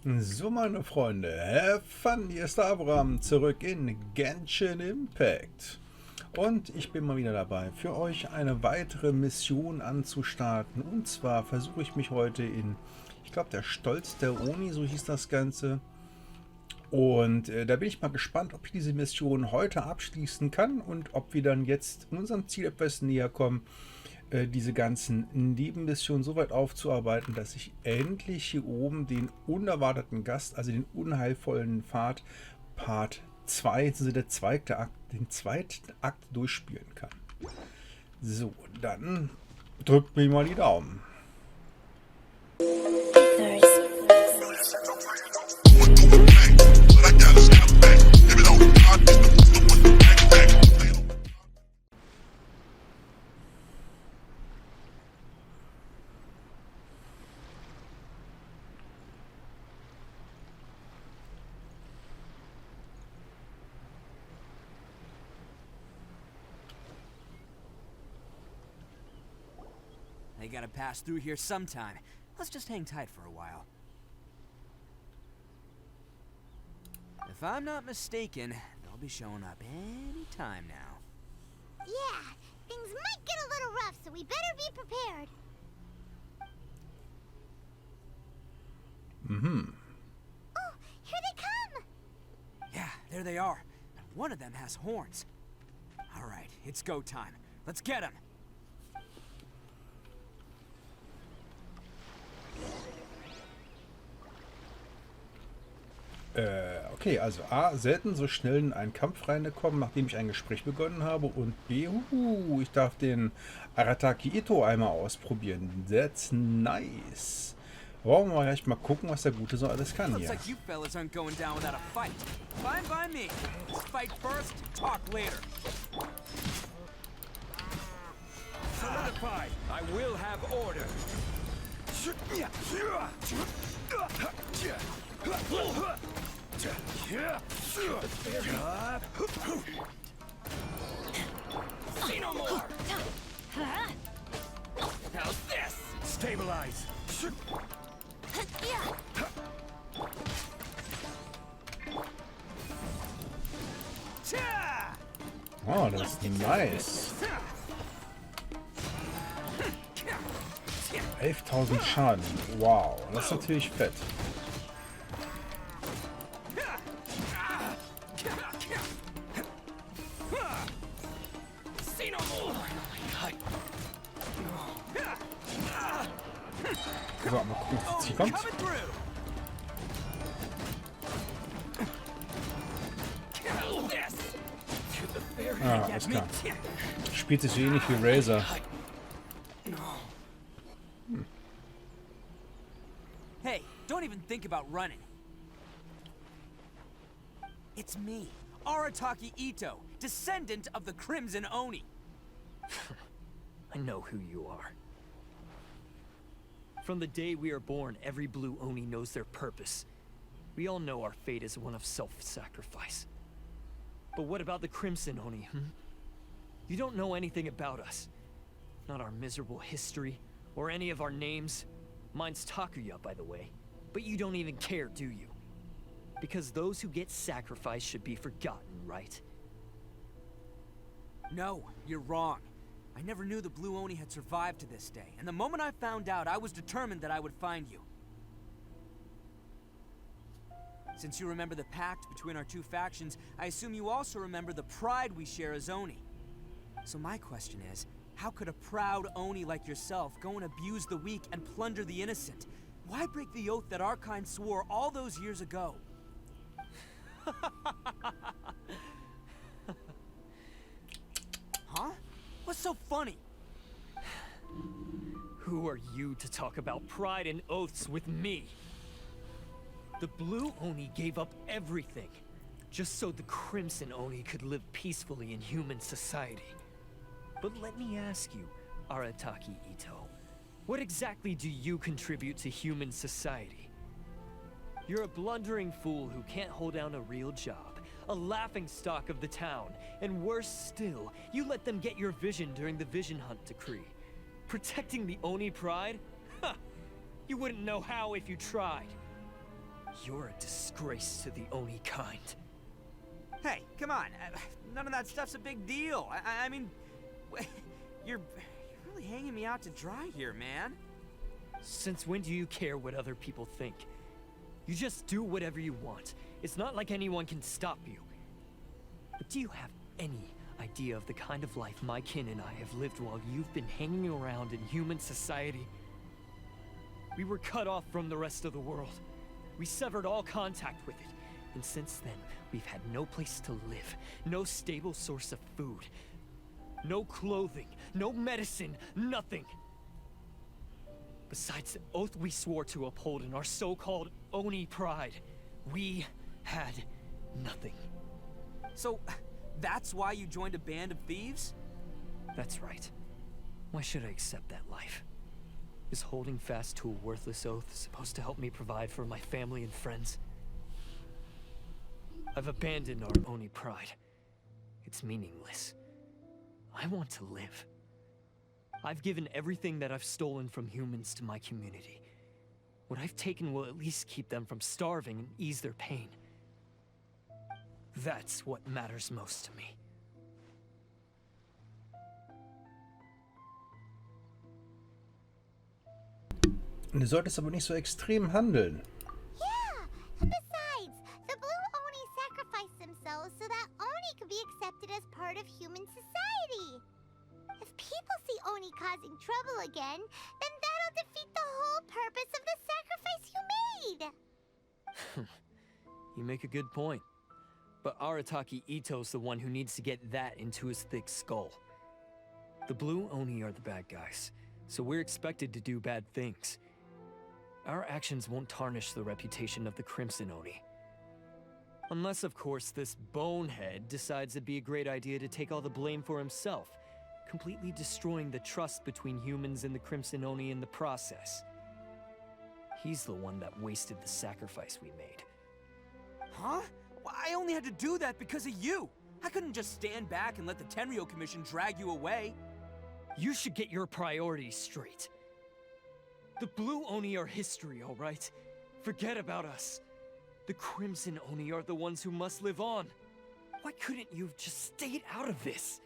So, meine Freunde, have fun, hier ist der Avoram, zurück in Genshin Impact. Und ich bin mal wieder dabei, für euch eine weitere Mission anzustarten. Und zwar versuche ich mich heute in, ich glaube, der Stolz der Oni, so hieß das Ganze. Und da bin ich mal gespannt, ob ich diese Mission heute abschließen kann und ob wir dann jetzt unserem Ziel etwas näher kommen, diese ganzen Nebenmissionen so weit aufzuarbeiten, dass ich endlich hier oben den unerwarteten Gast, also den unheilvollen Pfad Part 2, also der zweite Akt, den zweiten Akt durchspielen kann. So, dann drückt mir mal die Daumen. They gotta pass through here sometime. Let's just hang tight for a while. If I'm not mistaken, they'll be showing up any time now. Yeah, things might get a little rough, so we better be prepared. Oh, here they come! Yeah, there they are. And one of them has horns. All right, it's go time. Let's get him. Okay, also A, selten so schnell in einen Kampf reingekommen, nachdem ich ein Gespräch begonnen habe, und B, ich darf den Arataki Itto einmal ausprobieren. That's nice. Wollen wir mal gleich mal gucken, was der Gute so alles kann Looks hier. like you fellas aren't going down without a fight. Fine by me. Let's fight first, talk later. Solidify! I will have order! See no more! How's this? Stabilize! Oh, das ist nice. 11.000 Schaden. Wow, das ist natürlich fett. So, mal gucken, was jetzt hier kommt. Ah, alles klar. Spielt sich so ähnlich wie Razor. Hey, don't even think about running. It's me, Arataki Itto, descendant of the Crimson Oni. I know who you are. From the day we are born, every blue Oni knows their purpose. We all know our fate is one of self-sacrifice. But what about the Crimson Oni, You don't know anything about us. Not our miserable history, or any of our names. Mine's Takuya, by the way. But you don't even care, do you? Because those who get sacrificed should be forgotten, right? No, you're wrong. I never knew the Blue Oni had survived to this day, and the moment I found out, I was determined that I would find you. Since you remember the pact between our two factions, I assume you also remember the pride we share as Oni. So my question is, how could a proud Oni like yourself go and abuse the weak and plunder the innocent? Why break the oath that our kind swore all those years ago? Huh? What's so funny? Who are you to talk about pride and oaths with me? The Blue Oni gave up everything, just so the Crimson Oni could live peacefully in human society. But let me ask you, Arataki Itto, what exactly do you contribute to human society? You're a blundering fool who can't hold down a real job, a laughingstock of the town, and worse still, you let them get your vision during the Vision Hunt decree. Protecting the Oni pride? Ha! You wouldn't know how if you tried. You're a disgrace to the Oni kind. Hey, come on. None of that stuff's a big deal. I mean, you're really hanging me out to dry here, man. Since when do you care what other people think? You just do whatever you want. It's not like anyone can stop you. But do you have any idea of the kind of life my kin and I have lived while you've been hanging around in human society? We were cut off from the rest of the world. We severed all contact with it. And since then, we've had no place to live, no stable source of food, no clothing, no medicine, nothing. Besides the oath we swore to uphold in our so-called Oni pride, we had nothing. So, that's why you joined a band of thieves? That's right. Why should I accept that life? Is holding fast to a worthless oath supposed to help me provide for my family and friends? I've abandoned our Oni pride. It's meaningless. I want to live. I've given everything that I've stolen from humans to my community. What I've taken will at least keep them from starving and ease their pain. That's what matters most to me. Du solltest aber nicht so extrem handeln. Yeah, besides, the blue Oni sacrificed themselves so that Oni could be accepted as part of human society. If people see Oni causing trouble again, then that'll defeat the whole purpose of the sacrifice you made. You make a good point. But Arataki Ito's the one who needs to get that into his thick skull. The blue Oni are the bad guys, so we're expected to do bad things. Our actions won't tarnish the reputation of the Crimson Oni. Unless, of course, this bonehead decides it'd be a great idea to take all the blame for himself, completely destroying the trust between humans and the Crimson Oni in the process. He's the one that wasted the sacrifice we made. Huh? Well, I only had to do that because of you. I couldn't just stand back and let the Tenryou Commission drag you away. You should get your priorities straight. The Blue Oni are history, all right? Forget about us. The Crimson Oni are the ones who must live on. Why couldn't you have just stayed out of this?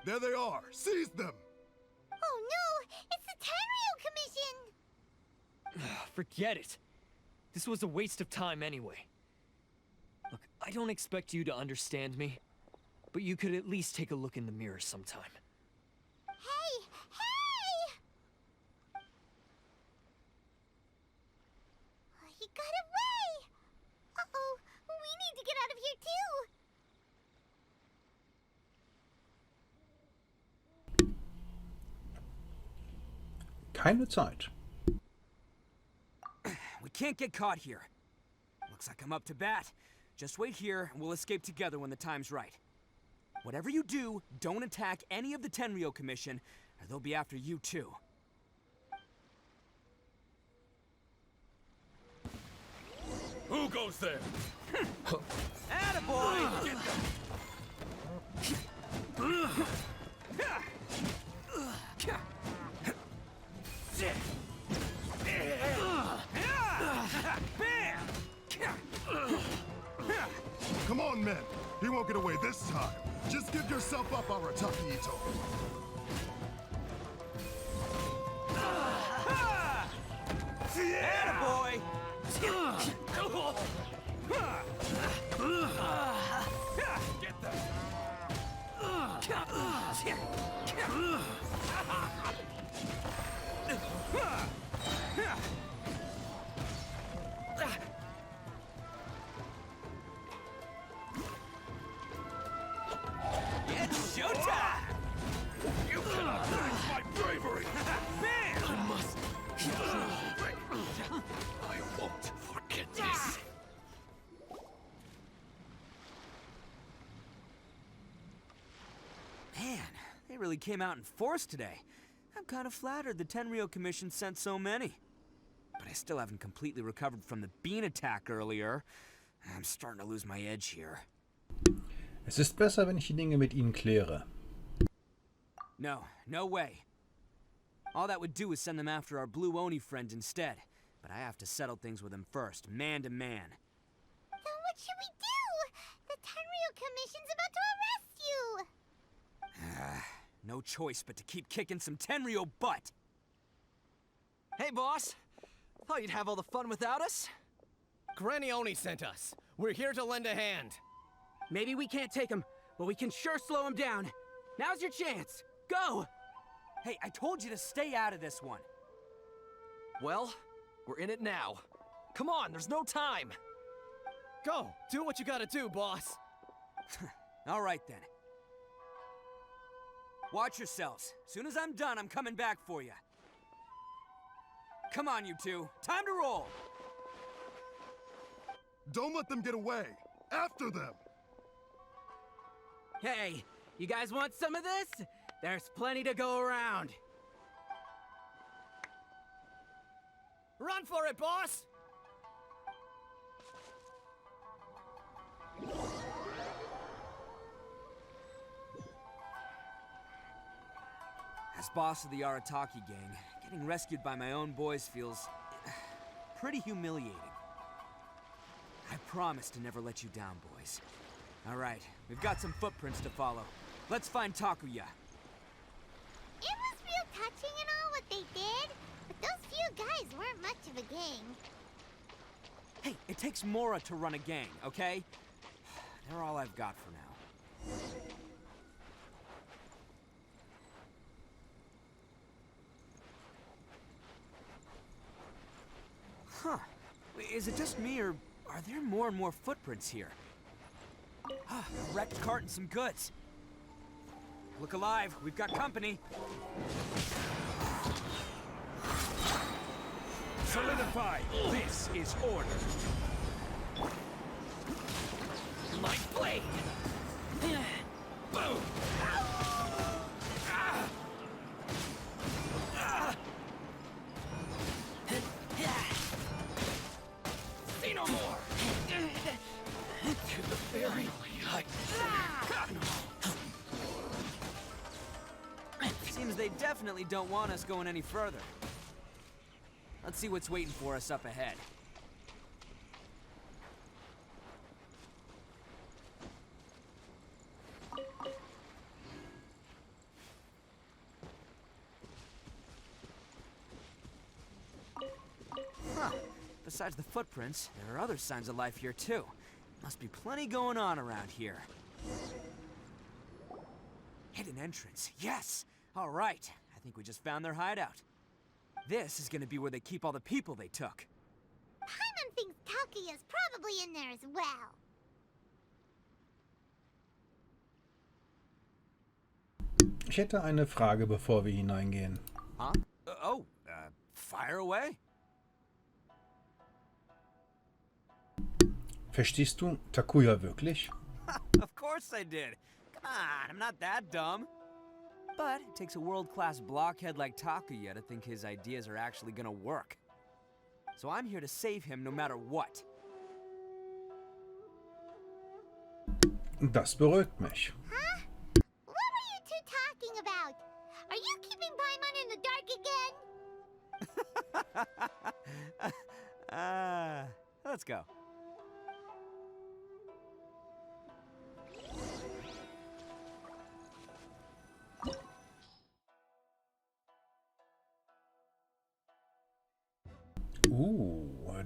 There they are! Seize them! Oh no, it's the Tenryou Commission! Forget it. This was a waste of time anyway. Look, I don't expect you to understand me, but you could at least take a look in the mirror sometime. Hey! Hey! He got away! Uh-oh, we need to get out of here too! Keine Zeit. We can't get caught here. Looks like I'm up to bat. Just wait here, and we'll escape together when the time's right. Whatever you do, don't attack any of the Tenryou Commission, or they'll be after you too. Who goes there? Attaboy! Get them! Come on, men! He won't get away this time! Just give yourself up, Arataki Ito! Attaboy! Get them! It's showtime! You cannot match my bravery! Bam! I must... I won't forget this. Man, they really came out in force today. I'm kind of flattered the Tenryou Commission sent so many. But I still haven't completely recovered from the bean attack earlier. I'm starting to lose my edge here. Es ist besser, wenn ich die Dinge mit Ihnen kläre. No way. All that would do is send them after our blue Oni friend instead. but I have to settle things with him first, man to man. Then what should we do? The Tenryu Commission's about to arrest you! No choice but to keep kicking some Tenryu butt! Hey, boss. Thought you'd have all the fun without us? Granny Oni sent us. We're here to lend a hand. Maybe we can't take him, but we can sure slow him down. Now's your chance. Go! Hey, I told you to stay out of this one. Well, we're in it now. Come on, there's no time. Go, do what you gotta do, boss. All right, then. Watch yourselves. Soon as I'm done, I'm coming back for you. Come on, you two. Time to roll! Don't let them get away. After them. Hey, you guys want some of this? There's plenty to go around. Run for it, boss! As boss of the Arataki gang, getting rescued by my own boys feels pretty humiliating. I promise to never let you down, boys. All right, we've got some footprints to follow. Let's find Takuya. It was real touching and all what they did, but those few guys weren't much of a gang. Hey, it takes Mora to run a gang, okay? They're all I've got for now. Huh. Is it just me, or are there more and more footprints here? A wrecked cart and some goods. Look alive, we've got company. Solidify. This is order. My blade! Boom! See no more! To the very height. Seems they definitely don't want us going any further. Let's see what's waiting for us up ahead. Huh. Besides the footprints, there are other signs of life here too. Must be plenty going on around here. Hidden entrance, yes! All right, I think we just found their hideout. This is gonna be where they keep all the people they took. Paimon thinks Takuya's probably in there as well. Ich hätte eine Frage, bevor wir hineingehen. Huh? Fire away. Verstehst du Takuya wirklich? Of course I did. Come on, I'm not that dumb. But it takes a world-class blockhead like Takuya to think his ideas are actually gonna work. So I'm here to save him no matter what. Das beruhigt mich. Huh? What were you two talking about? Are you keeping Paimon in the dark again? Let's go.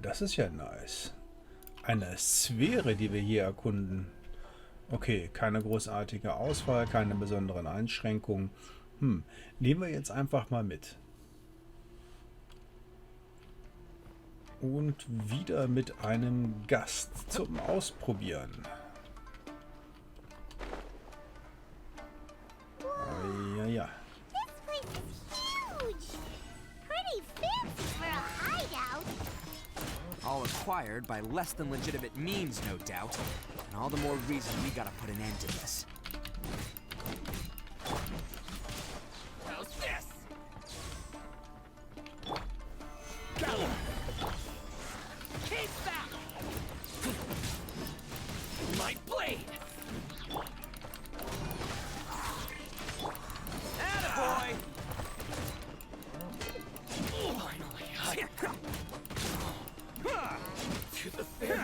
Das ist ja nice. Eine Sphäre, die wir hier erkunden. Okay, keine großartige Auswahl, keine besonderen Einschränkungen. Nehmen wir jetzt einfach mal mit. Und wieder mit einem Gast zum Ausprobieren. Ja. This place is huge! Pretty fancy for a hideout. All acquired by less than legitimate means, no doubt. And all the more reason we gotta put an end to this. How's this? Go! Keep back! My blade! Attaboy! Finally, to the very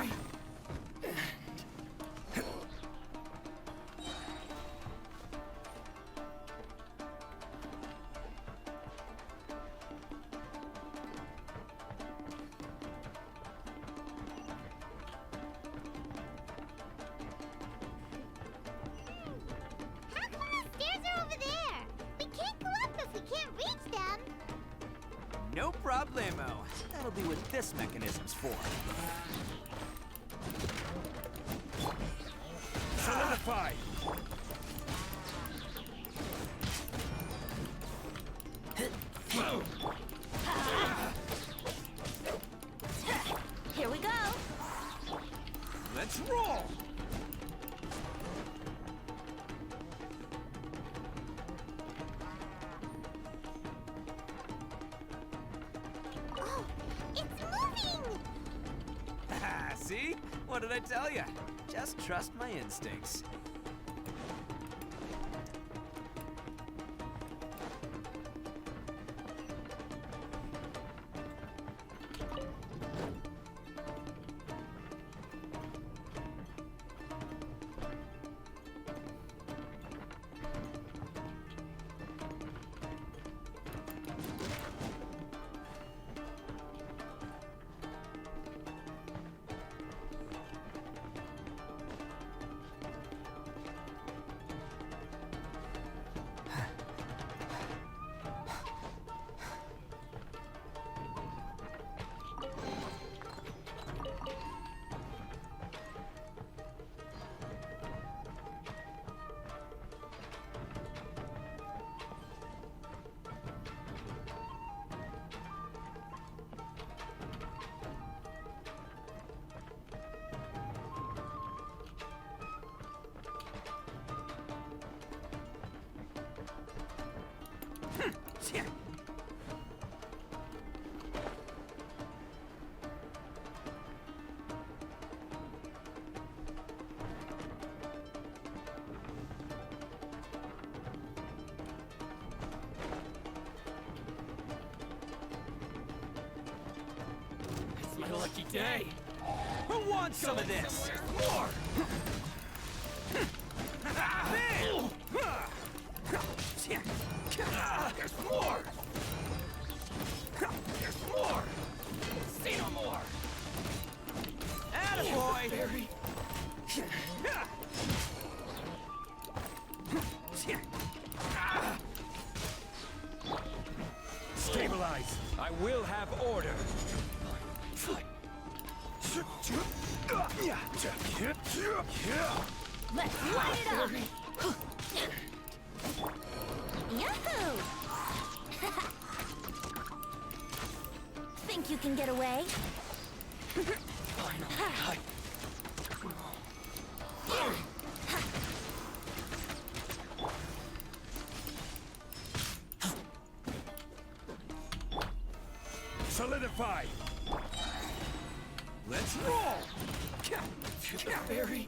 How come the stairs are over there? We can't go up if we can't reach them. No problemo. That'll be what this mechanism's for. Solidify! Here we go. Let's roll! Oh, it's moving! See? What did I tell you? Just trust my instincts. It's my lucky day. Who wants some of this? More! There's more! There's more! Say no more! Attaboy! Very... Stabilize! I will have order! Let's light it up! Yahoo! Think you can get away? Finally, Solidify! Let's roll! to the very...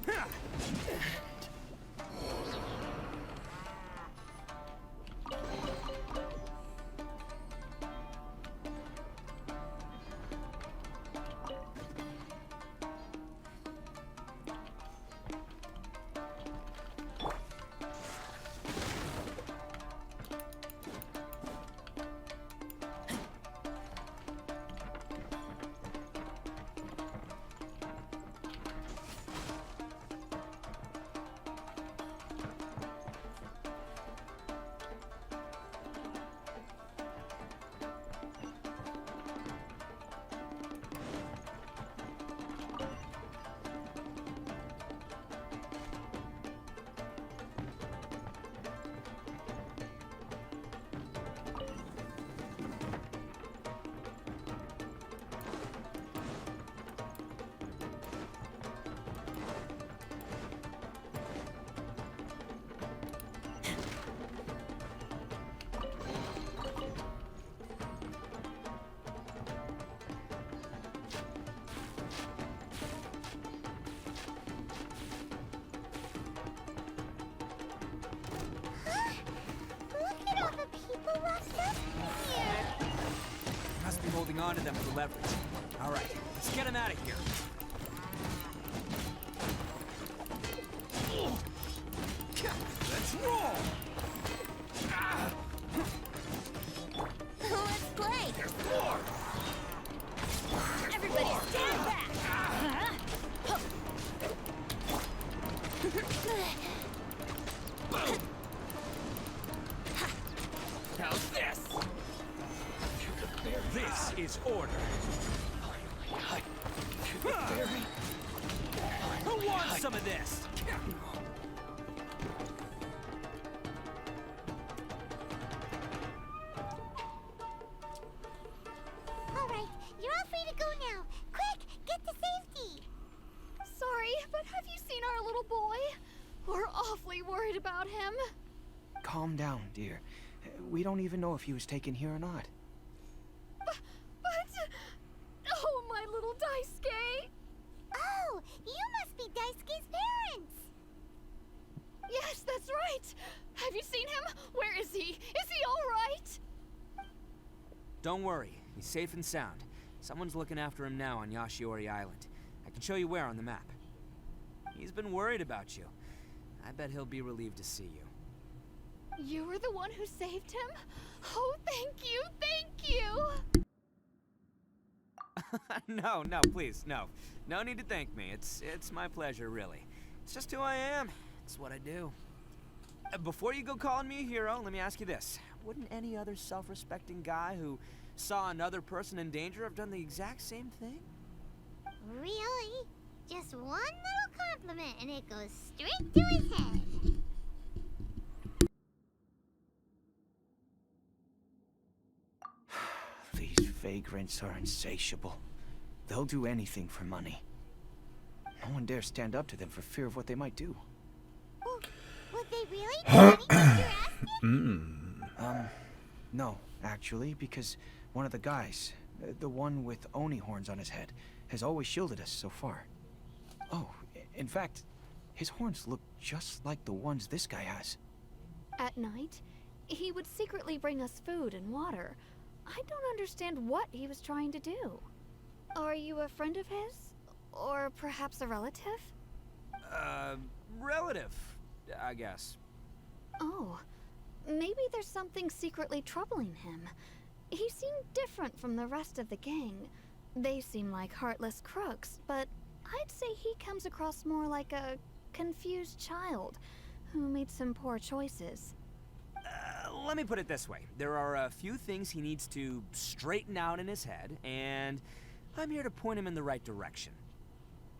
Must be holding on to them for leverage. All right, let's get them out of here. some of this. All right, you're all free to go now. Quick, get to safety. Sorry, but have you seen our little boy? We're awfully worried about him. Calm down, dear. We don't even know if he was taken here or not. But... Oh, my little Daisuke! Oh, you must be Daisuke's parents. Yes, that's right! Have you seen him? Where is he? Is he all right? Don't worry, he's safe and sound. Someone's looking after him now on Yashiori Island. I can show you where on the map. He's been worried about you. I bet he'll be relieved to see you. You were the one who saved him? Oh, thank you, thank you! No, please, no. No need to thank me. It's my pleasure, really. It's just who I am. It's what I do. Before you go calling me a hero, let me ask you this. Wouldn't any other self-respecting guy who saw another person in danger have done the exact same thing? Really? Just one little compliment and it goes straight to his head. These vagrants are insatiable. They'll do anything for money. No one dares stand up to them for fear of what they might do. Would they really do anything drastic? No, actually, because one of the guys, the one with Oni horns on his head, has always shielded us so far. Oh, in fact, his horns look just like the ones this guy has. At night, he would secretly bring us food and water. I don't understand what he was trying to do. Are you a friend of his? Or perhaps a relative? Relative, I guess. Oh, maybe there's something secretly troubling him. He seemed different from the rest of the gang. They seem like heartless crooks, but I'd say he comes across more like a confused child who made some poor choices. Let me put it this way. There are a few things he needs to straighten out in his head, and I'm here to point him in the right direction.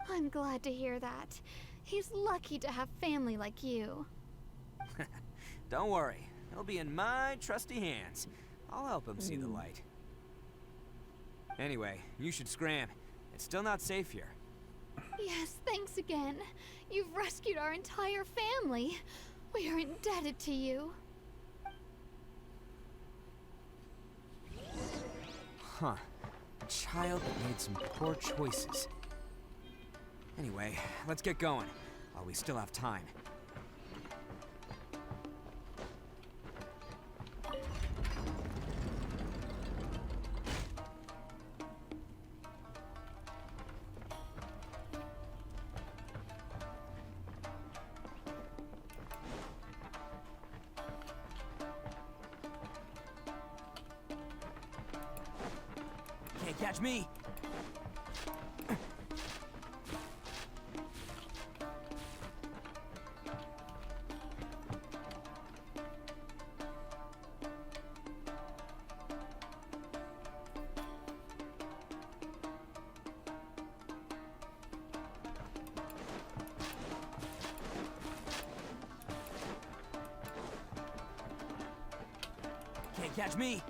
I'm glad to hear that. He's lucky to have family like you. Don't worry. He'll be in my trusty hands. I'll help him see the light. Anyway, you should scram. It's still not safe here. Yes, thanks again. You've rescued our entire family. We are indebted to you. Huh. A child that made some poor choices. Anyway, let's get going, while we still have time. Can't catch me! Can't catch me!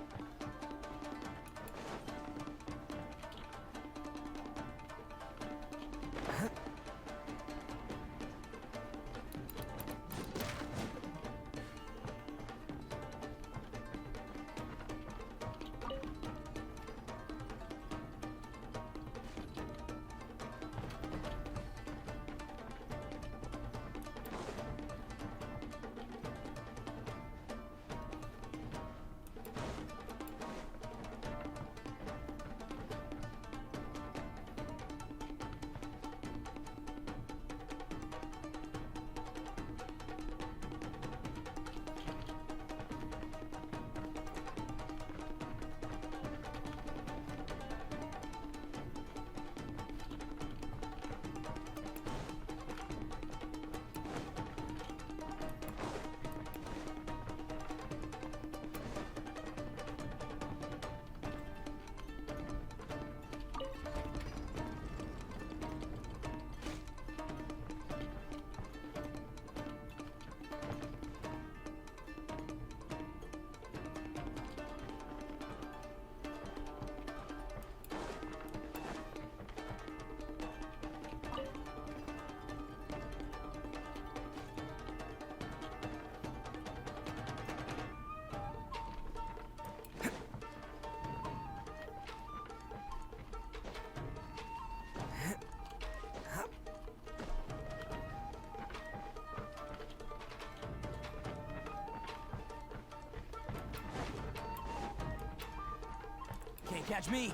catch me.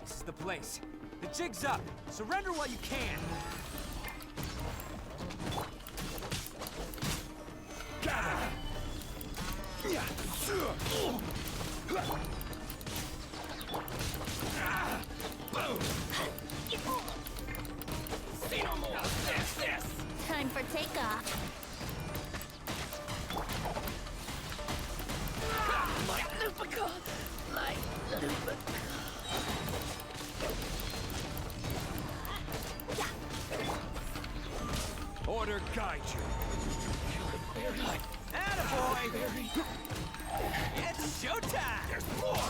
This is the place. The jig's up. Surrender while you can. See no more. This. Time for takeoff. My Lupica. My Lupica. Order guide you. Attaboy! It's showtime! There's more!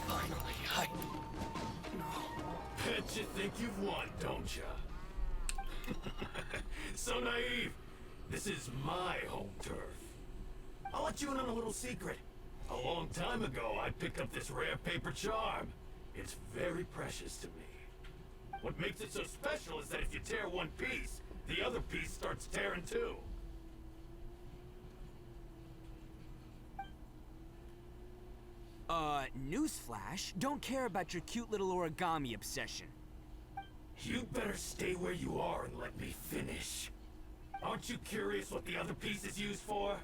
Finally, Bet you think you've won, don't ya? So naive. This is my home turf. I'll let you in on a little secret. A long time ago, I picked up this rare paper charm. It's very precious to me. What makes it so special is that if you tear one piece, the other piece starts tearing too. Newsflash, don't care about your cute little origami obsession. You'd better stay where you are and let me finish. Aren't you curious what the other piece is used for?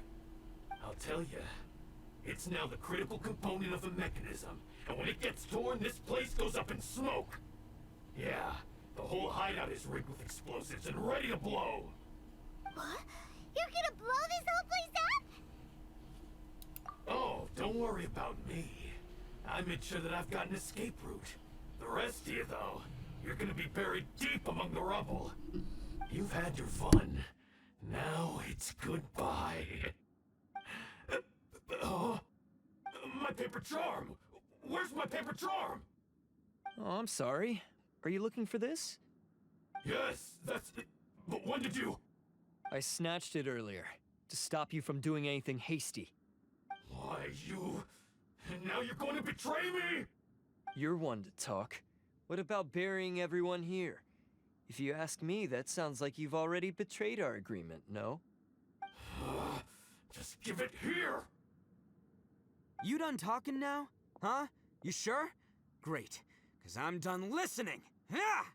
I'll tell you. It's now the critical component of a mechanism, and when it gets torn, this place goes up in smoke. Yeah, the whole hideout is rigged with explosives and ready to blow. What? You're gonna blow this whole place up? Oh, don't worry about me. I made sure that I've got an escape route. The rest of you, though, you're gonna be buried deep among the rubble. You've had your fun. Now it's goodbye. My paper charm! Where's my paper charm? Oh, I'm sorry. Are you looking for this? Yes, that's it. But when did you? I snatched it earlier, to stop you from doing anything hasty. Why, you... And now you're going to betray me? You're one to talk. What about burying everyone here? If you ask me, that sounds like you've already betrayed our agreement, no? Just give it here! You done talking now? Huh? You sure? Great, because I'm done listening. Ah!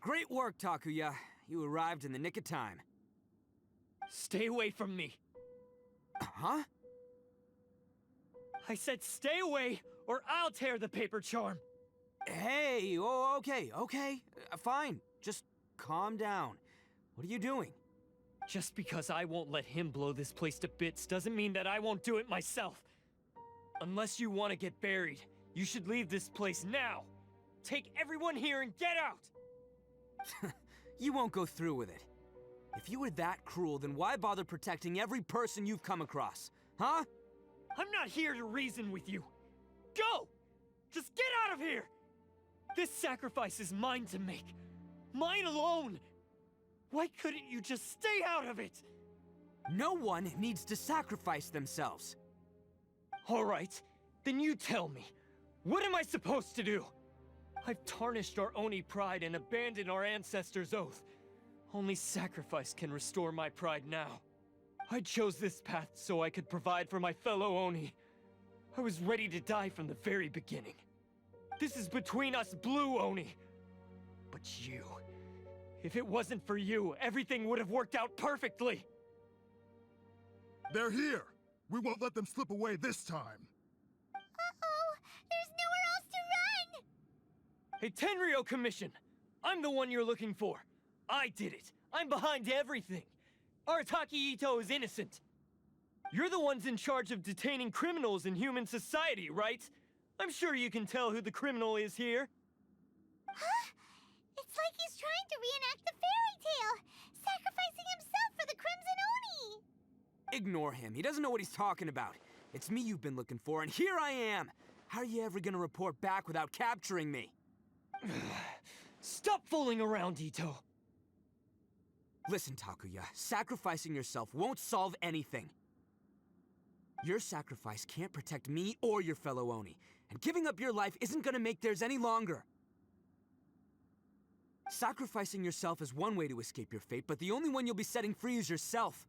Great work, Takuya. You arrived in the nick of time. Stay away from me. Huh? I said stay away, or I'll tear the paper charm. Hey, oh, okay. Fine. Just calm down. What are you doing? Just because I won't let him blow this place to bits doesn't mean that I won't do it myself. Unless you want to get buried, you should leave this place now. Take everyone here and get out! You won't go through with it. If you were that cruel, then why bother protecting every person you've come across? Huh? I'm not here to reason with you. Go! Just get out of here! This sacrifice is mine to make. Mine alone! Why couldn't you just stay out of it? No one needs to sacrifice themselves. All right, then you tell me. What am I supposed to do? I've tarnished our Oni pride and abandoned our ancestors' oath. Only sacrifice can restore my pride now. I chose this path so I could provide for my fellow Oni. I was ready to die from the very beginning. This is between us blue Oni. But you... If it wasn't for you, everything would have worked out perfectly! They're here! We won't let them slip away this time! Uh-oh! There's nowhere else to run! Hey, Tenryo Commission! I'm the one you're looking for. I did it. I'm behind everything. Arataki Ito is innocent. You're the ones in charge of detaining criminals in human society, right? I'm sure you can tell who the criminal is here. Huh? It's like he's trying to reenact the fairy tale, sacrificing himself for the Crimson Oni! Ignore him. He doesn't know what he's talking about. It's me you've been looking for, and here I am! How are you ever gonna report back without capturing me? Stop fooling around, Ito! Listen, Takuya, sacrificing yourself won't solve anything. Your sacrifice can't protect me or your fellow Oni, and giving up your life isn't gonna make theirs any longer. Sacrificing yourself is one way to escape your fate, but the only one you'll be setting free is yourself.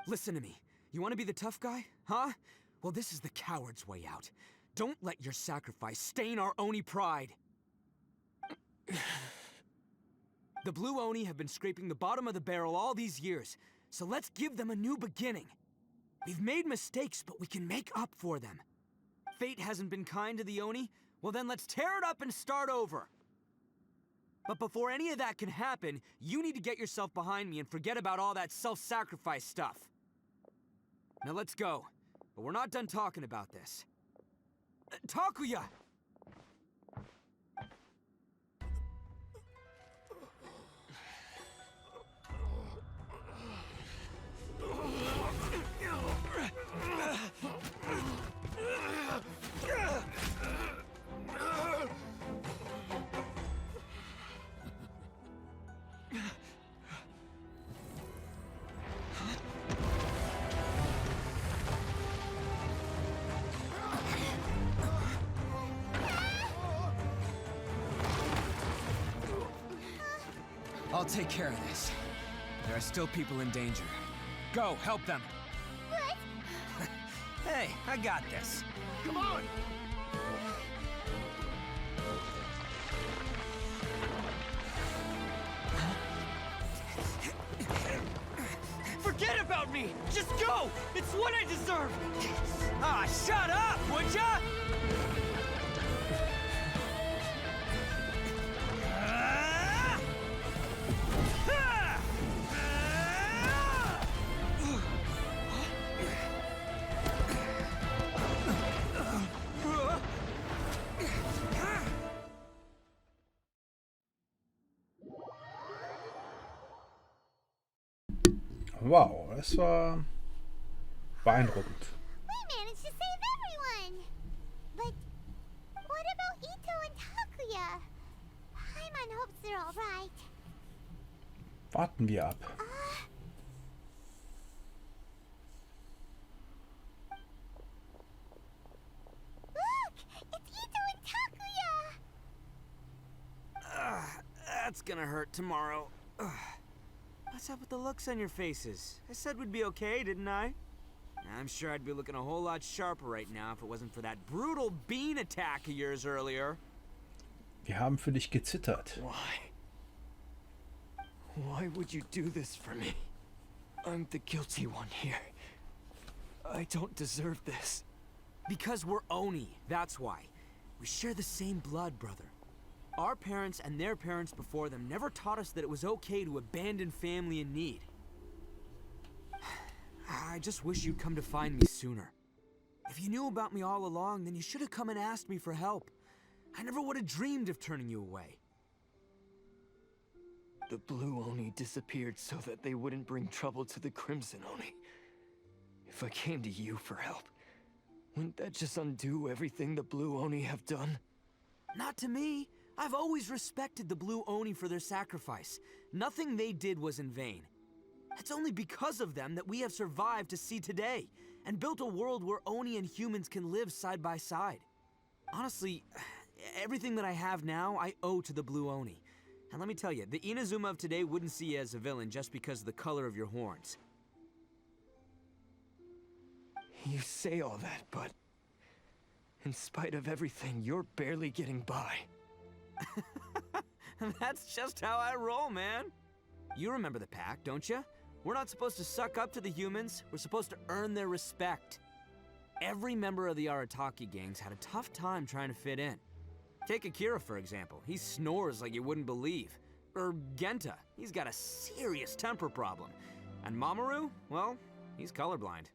Listen to me. You want to be the tough guy, huh? Well, this is the coward's way out. Don't let your sacrifice stain our Oni pride. The Blue Oni have been scraping the bottom of the barrel all these years, so let's give them a new beginning. We've made mistakes, but we can make up for them. Fate hasn't been kind to the Oni? Well then let's tear it up and start over. But before any of that can happen, you need to get yourself behind me and forget about all that self-sacrifice stuff. Now let's go. But we're not done talking about this. Takuya! I'll take care of this. There are still people in danger. Go, help them. What? Hey, I got this. Come on! Forget about me! Just go! It's what I deserve! Ah, shut up, would ya? Wow, das war beeindruckend. We managed to save everyone! But what about Ito and Takuya? Paimon hopes they're alright. Warten wir ab. Look! It's Ito and Takuya! That's gonna hurt tomorrow. What's up with the looks on your faces? I said we'd be okay, didn't I? I'm sure I'd be looking a whole lot sharper right now if it wasn't for that brutal bean attack of yours earlier. Wir haben für dich gezittert. Why? Why would you do this for me? I'm the guilty one here. I don't deserve this. Because we're Oni, that's why. We share the same blood, brother. Our parents and their parents before them never taught us that it was okay to abandon family in need. I just wish you'd come to find me sooner. If you knew about me all along, then you should have come and asked me for help. I never would have dreamed of turning you away. The Blue Oni disappeared so that they wouldn't bring trouble to the Crimson Oni. If I came to you for help, wouldn't that just undo everything the Blue Oni have done? Not to me. I've always respected the Blue Oni for their sacrifice. Nothing they did was in vain. It's only because of them that we have survived to see today, and built a world where Oni and humans can live side by side. Honestly, everything that I have now, I owe to the Blue Oni. And let me tell you, the Inazuma of today wouldn't see you as a villain just because of the color of your horns. You say all that, but in spite of everything, you're barely getting by. That's just how I roll, man. You remember the pact, don't you? We're not supposed to suck up to the humans. We're supposed to earn their respect. Every member of the Arataki gangs had a tough time trying to fit in. Take Akira, for example. He snores like you wouldn't believe. Or Genta. He's got a serious temper problem. And Mamoru, well, he's colorblind.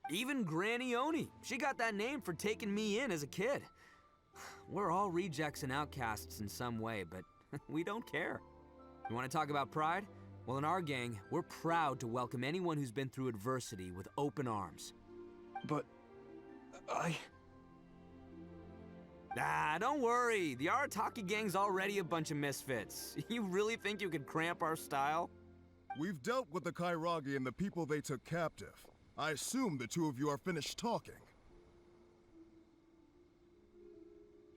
Even Granny Oni. She got that name for taking me in as a kid. We're all rejects and outcasts in some way, but we don't care. You want to talk about pride? Well, in our gang, we're proud to welcome anyone who's been through adversity with open arms. But Ah, don't worry. The Arataki gang's already a bunch of misfits. You really think you could cramp our style? We've dealt with the Kairagi and the people they took captive. I assume the two of you are finished talking.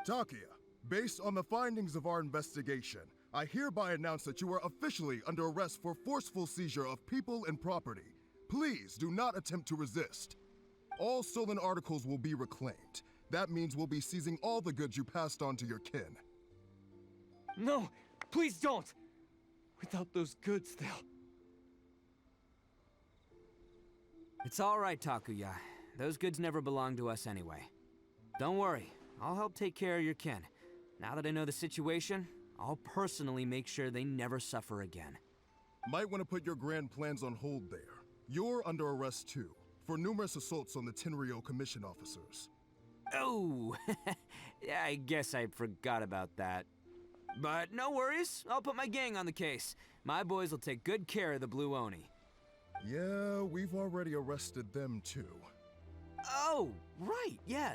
Takia, based on the findings of our investigation, I hereby announce that you are officially under arrest for forceful seizure of people and property. Please do not attempt to resist. All stolen articles will be reclaimed. That means we'll be seizing all the goods you passed on to your kin. No, please don't! Without those goods, they'll... It's all right, Takuya. Those goods never belonged to us anyway. Don't worry, I'll help take care of your kin. Now that I know the situation, I'll personally make sure they never suffer again. Might want to put your grand plans on hold there. You're under arrest too, for numerous assaults on the Tenryou commission officers. Oh, yeah, I guess I forgot about that. But no worries, I'll put my gang on the case. My boys will take good care of the Blue Oni. Yeah, we've already arrested them too. Oh, right, yeah,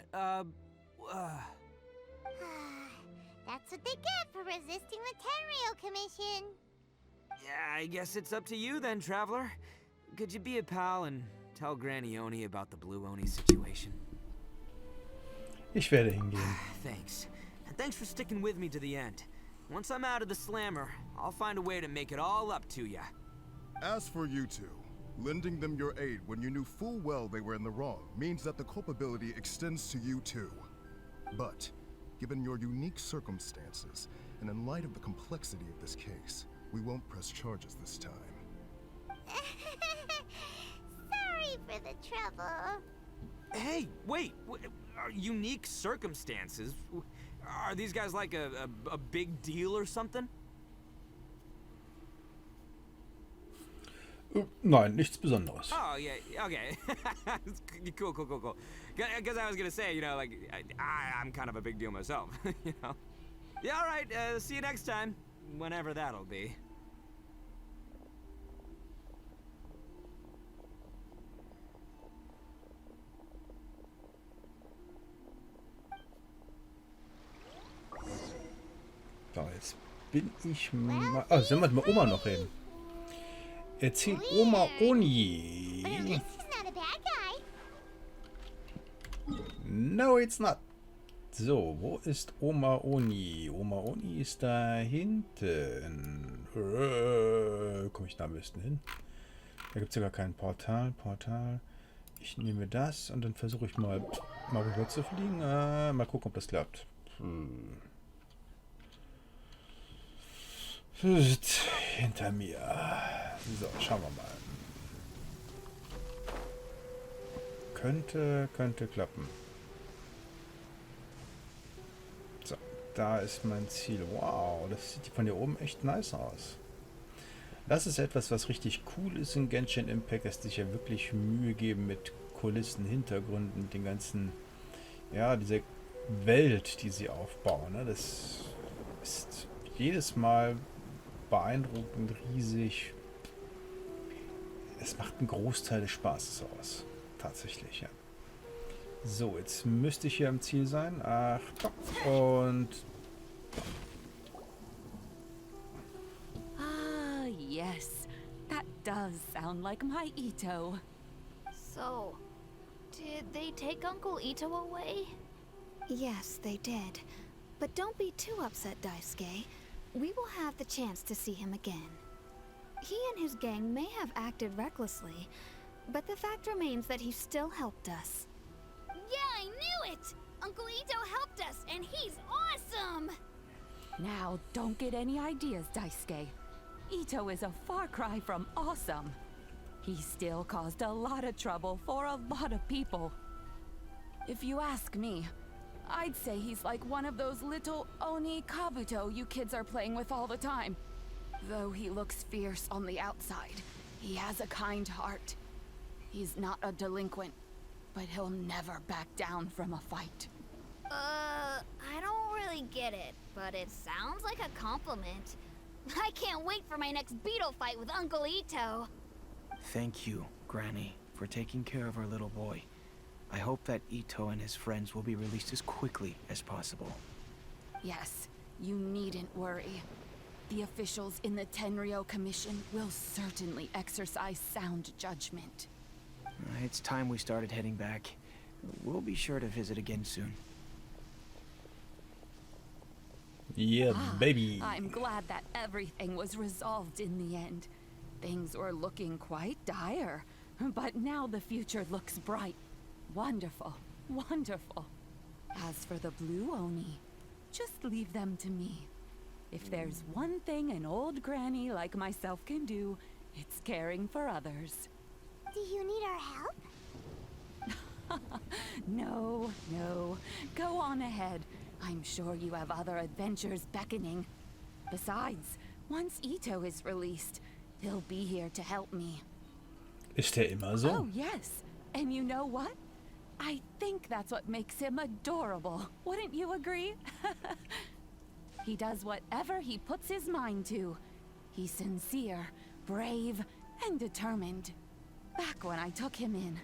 That's what they get for resisting the Tenryou Commission. Yeah, I guess it's up to you then, Traveler. Could you be a pal and tell Granny Oni about the Blue Oni situation? Ich werde hingehen. Thanks. And thanks for sticking with me to the end. Once I'm out of the slammer, I'll find a way to make it all up to ya. As for you two, lending them your aid when you knew full well they were in the wrong means that the culpability extends to you too. But, given your unique circumstances, and in light of the complexity of this case, we won't press charges this time. Sorry for the trouble. Hey, wait, are unique circumstances? Are these guys like a big deal or something? Nein, nichts Besonderes. Oh, yeah, okay. Cool. Because I was gonna say, you know, like, I'm kind of a big deal myself, you know? Yeah, all right, see you next time, whenever that'll be. So, jetzt bin ich mal... Ah, sollen wir mit Oma noch reden? Erzählt Oma Oni. But at least he's not a bad guy. No, it's not. So, wo ist Oma Oni? Oma Oni ist da hinten. Komme ich da am besten hin? Da gibt es ja gar kein Portal. Ich nehme das und dann versuche ich mal rüber zu fliegen. Mal gucken, ob das klappt. Hinter mir. So, schauen wir mal. Könnte klappen. So, da ist mein Ziel. Wow, das sieht von hier oben echt nice aus. Das ist etwas, was richtig cool ist in Genshin Impact, dass die sich ja wirklich Mühe geben mit Kulissen, Hintergründen, mit den ganzen, ja, diese Welt, die sie aufbauen. Ne? Das ist jedes Mal beeindruckend, riesig. Es macht einen Großteil des Spaßes aus. Tatsächlich, ja. So, jetzt müsste ich hier am Ziel sein. Achtung. Und... Ah, yes. That does sound like my Ito. So, did they take Uncle Ito away? Yes, they did. But don't be too upset, Daisuke. We will have the chance to see him again. He and his gang may have acted recklessly, but the fact remains that he still helped us. Yeah, I knew it! Uncle Ito helped us, and he's awesome! Now, don't get any ideas, Daisuke. Ito is a far cry from awesome. He still caused a lot of trouble for a lot of people. If you ask me, I'd say he's like one of those little Oni Kabuto you kids are playing with all the time. Though he looks fierce on the outside, he has a kind heart. He's not a delinquent, but he'll never back down from a fight. I don't really get it, but it sounds like a compliment. I can't wait for my next beetle fight with Uncle Ito. Thank you, Granny, for taking care of our little boy. I hope that Ito and his friends will be released as quickly as possible. Yes, you needn't worry. The officials in the Tenryo Commission will certainly exercise sound judgment. It's time we started heading back. We'll be sure to visit again soon. Yeah, baby. I'm glad that everything was resolved in the end. Things were looking quite dire, but now the future looks bright. Wonderful, wonderful. As for the blue Oni, just leave them to me. If there's one thing an old granny like myself can do, it's caring for others. Do you need our help? No, no. Go on ahead. I'm sure you have other adventures beckoning. Besides, once Ito is released, he'll be here to help me. Ist der immer so? Oh, yes. And you know what? I think that's what makes him adorable. Wouldn't you agree? He does whatever he puts his mind to. He's sincere, brave, and determined. Back when I took him in,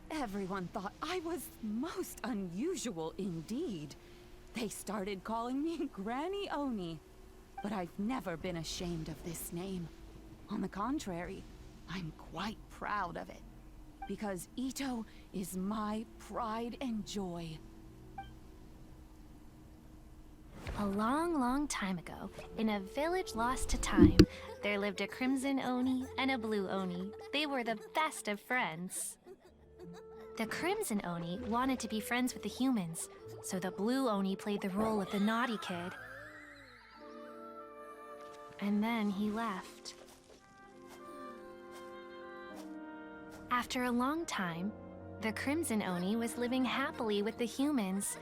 everyone thought I was most unusual indeed. They started calling me Granny Oni. But I've never been ashamed of this name. On the contrary, I'm quite proud of it. Because Ito is my pride and joy. A long, long time ago, in a village lost to time, there lived a crimson Oni and a blue Oni. They were the best of friends. The crimson Oni wanted to be friends with the humans, so the blue Oni played the role of the naughty kid. And then he left. After a long time, the crimson Oni was living happily with the humans,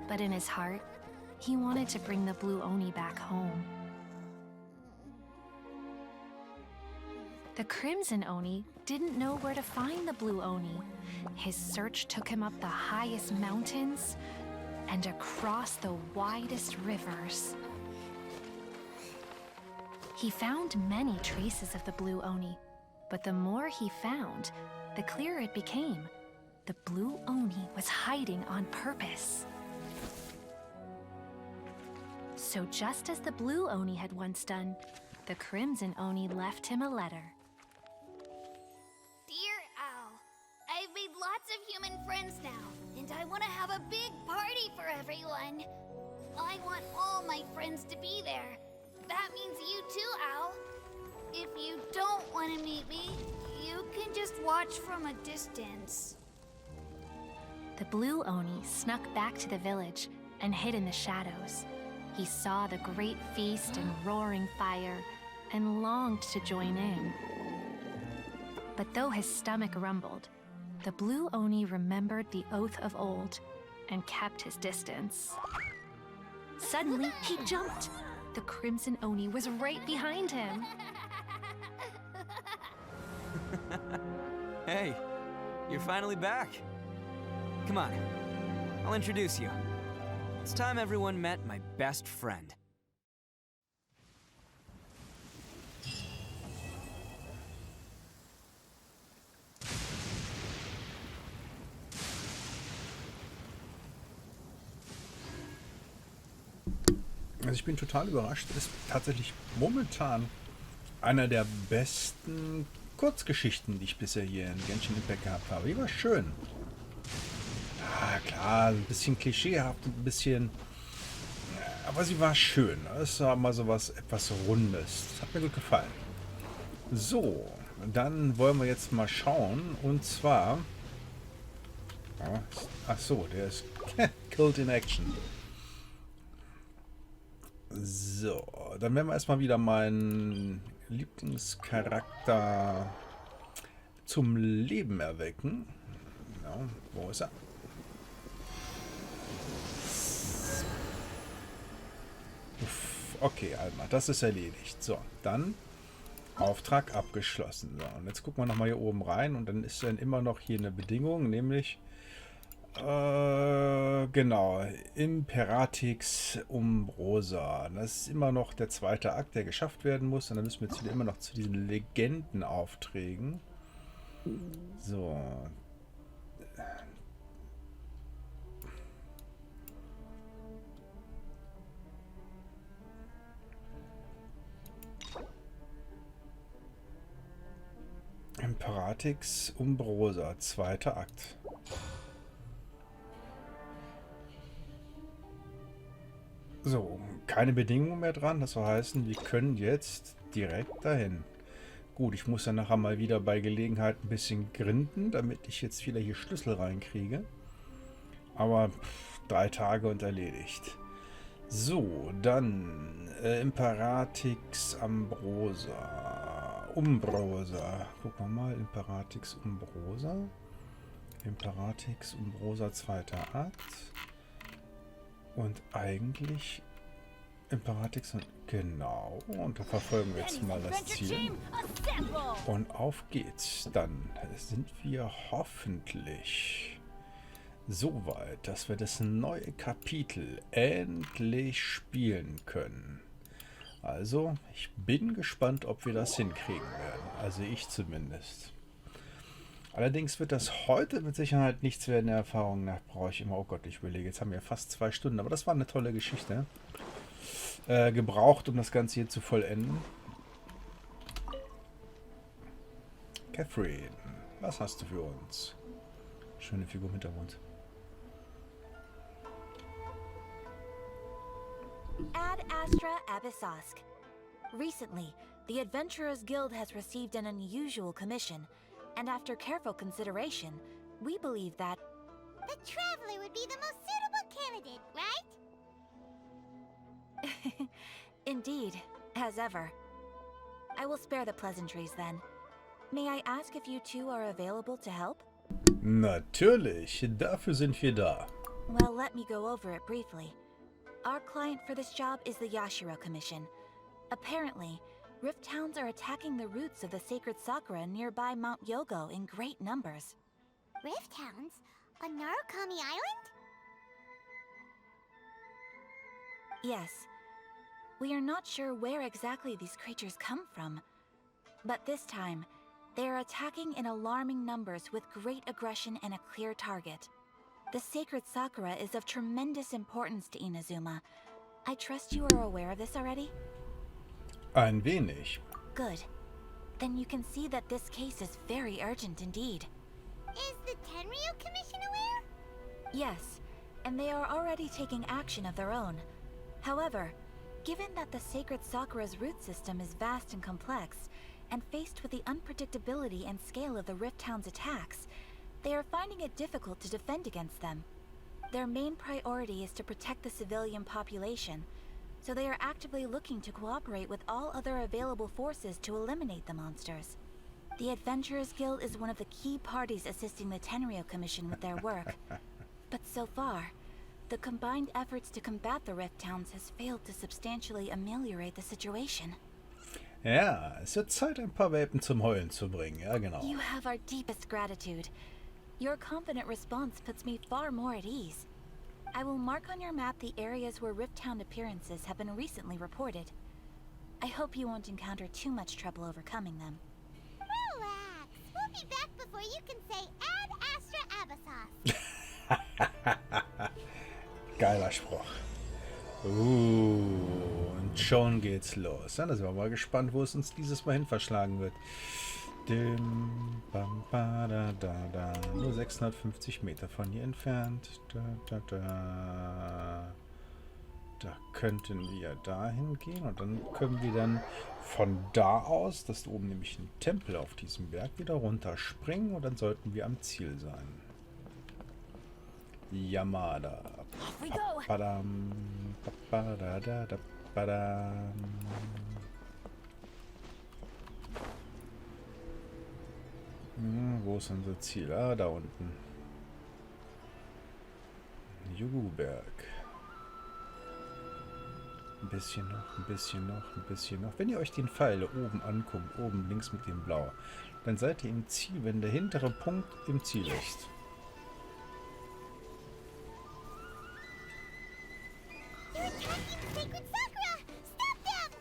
but in his heart, he wanted to bring the blue Oni back home. The crimson Oni didn't know where to find the blue Oni. His search took him up the highest mountains and across the widest rivers. He found many traces of the blue Oni, but the more he found, the clearer it became. The blue Oni was hiding on purpose. So just as the blue Oni had once done, the crimson Oni left him a letter. Dear Owl, I've made lots of human friends now, and I want to have a big party for everyone. I want all my friends to be there. That means you too, Owl. If you don't want to meet me, you can just watch from a distance. The blue Oni snuck back to the village and hid in the shadows. He saw the great feast and roaring fire and longed to join in. But though his stomach rumbled, the blue Oni remembered the oath of old and kept his distance. Suddenly, he jumped. The crimson Oni was right behind him. Hey, you're finally back. Come on, I'll introduce you. It's time everyone met my best friend. Also ich bin total überrascht. Ist tatsächlich momentan einer der besten Kurzgeschichten, die ich bisher hier in Genshin Impact gehabt habe. Die war schön. Ja, klar, ein bisschen klischeehaft, ein bisschen... Aber sie war schön. Es war mal so was etwas Rundes. Das hat mir gut gefallen. So, dann wollen wir jetzt mal schauen. Und zwar... Ach so, der ist Killed in Action. So, dann werden wir erstmal wieder meinen Lieblingscharakter zum Leben erwecken. Ja, wo ist er? Uff, okay, Alma, das ist erledigt. So, dann Auftrag abgeschlossen. So, und jetzt gucken wir nochmal hier oben rein und dann ist dann immer noch hier eine Bedingung, nämlich genau, Imperatix Umbrosa. Das ist immer noch der zweite Akt, der geschafft werden muss. Und dann müssen wir jetzt wieder immer noch zu diesen Legendenaufträgen. So. Imperatix Umbrosa, zweiter Akt. So, keine Bedingungen mehr dran. Das soll heißen, wir können jetzt direkt dahin. Gut, ich muss ja nachher mal wieder bei Gelegenheit ein bisschen grinden, damit ich jetzt wieder hier Schlüssel reinkriege. Aber 3 Tage und erledigt. So, dann Imperatix Umbrosa. Gucken wir mal, Imperatix Umbrosa. Imperatix Umbrosa, zweiter Akt. Und eigentlich Imperatix, genau. Und da verfolgen wir jetzt mal das Ziel. Und auf geht's. Dann sind wir hoffentlich so weit, dass wir das neue Kapitel endlich spielen können. Also, ich bin gespannt, ob wir das hinkriegen werden. Also ich zumindest. Allerdings wird das heute mit Sicherheit nichts werden. Der Erfahrung nach brauche ich immer, oh Gott, ich überlege, jetzt haben wir fast 2 Stunden, aber das war eine tolle Geschichte. Gebraucht, um das Ganze hier zu vollenden. Catherine, was hast du für uns? Schöne Figur im Hintergrund. Ad Astra Abyssosk. Recently, the Adventurers Guild has received an unusual commission, and after careful consideration, we believe that The Traveler would be the most suitable candidate, right? Indeed, as ever. I will spare the pleasantries then. May I ask if you two are available to help? Natürlich, dafür sind wir da. Well, let me go over it briefly. Our client for this job is the Yashiro Commission. Apparently, Rift Hounds are attacking the roots of the sacred sakura nearby Mount Yogo in great numbers. Rift Hounds? On Narukami Island? Yes. We are not sure where exactly these creatures come from. But this time, they are attacking in alarming numbers with great aggression and a clear target. The sacred sakura is of tremendous importance to Inazuma. I trust you are aware of this already? Ein wenig. Good. Then you can see that this case is very urgent indeed. Is the Tenryu Commission aware? Yes, and they are already taking action of their own. However, given that the sacred sakura's root system is vast and complex, and faced with the unpredictability and scale of the Rift Hound's attacks, they are finding it difficult to defend against them. Their main priority is to protect the civilian population, so they are actively looking to cooperate with all other available forces to eliminate the monsters. The Adventurers Guild is one of the key parties assisting the Tenryu Commission with their work. But so far, the combined efforts to combat the Rift Hounds has failed to substantially ameliorate the situation. Ja, es wird Zeit, ein paar Welpen zum Heulen zu bringen. Ja, genau. You have our deepest gratitude. Your confident response puts me far more at ease. I will mark on your map the areas where Rift Hound appearances have been recently reported. I hope you won't encounter too much trouble overcoming them. Relax. We'll be back before you can say Ad Astra Abyssos. Geiler Spruch. Und schon geht's los. Ja, da sind wir mal gespannt, wo es uns dieses Mal hin verschlagen wird. Nur 650 Meter von hier entfernt. Da könnten wir dahin gehen und dann können wir dann von da aus, das ist oben nämlich ein Tempel auf diesem Berg, wieder runterspringen und dann sollten wir am Ziel sein. Yamada. Papadam, papadadadabadam. Wo ist unser Ziel? Ah, da unten. Juguberg. Ein bisschen noch, ein bisschen noch, ein bisschen noch. Wenn ihr euch den Pfeil oben anguckt, oben links mit dem Blau, dann seid ihr im Ziel, wenn der hintere Punkt im Ziel ist. They're attacking the sacred sakura! Stop them!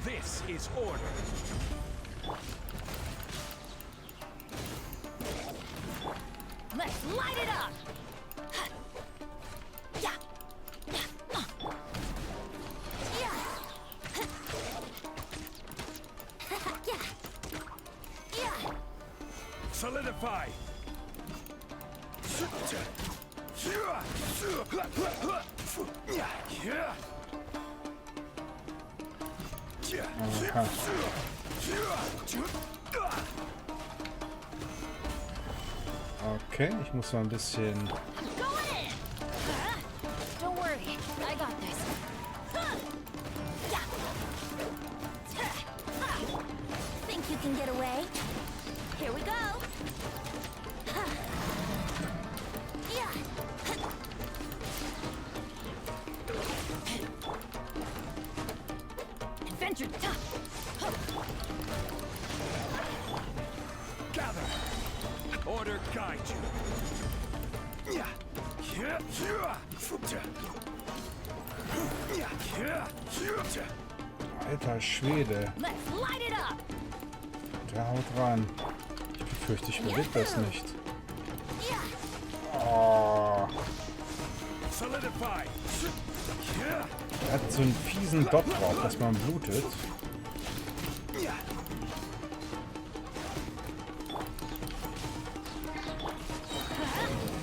This is order. Let's light it up! Solidify! Aha. Okay, ich muss mal ein bisschen... Don't worry, I got this. Think you can get away? Here we go. Adventure time! Gather! Order guide you! Alter Schwede. Let's light it up! Der haut ran. Ich befürchte, ich überlebe das nicht. Oh. Solidify! Er hat so einen fiesen Dot drauf, dass man blutet.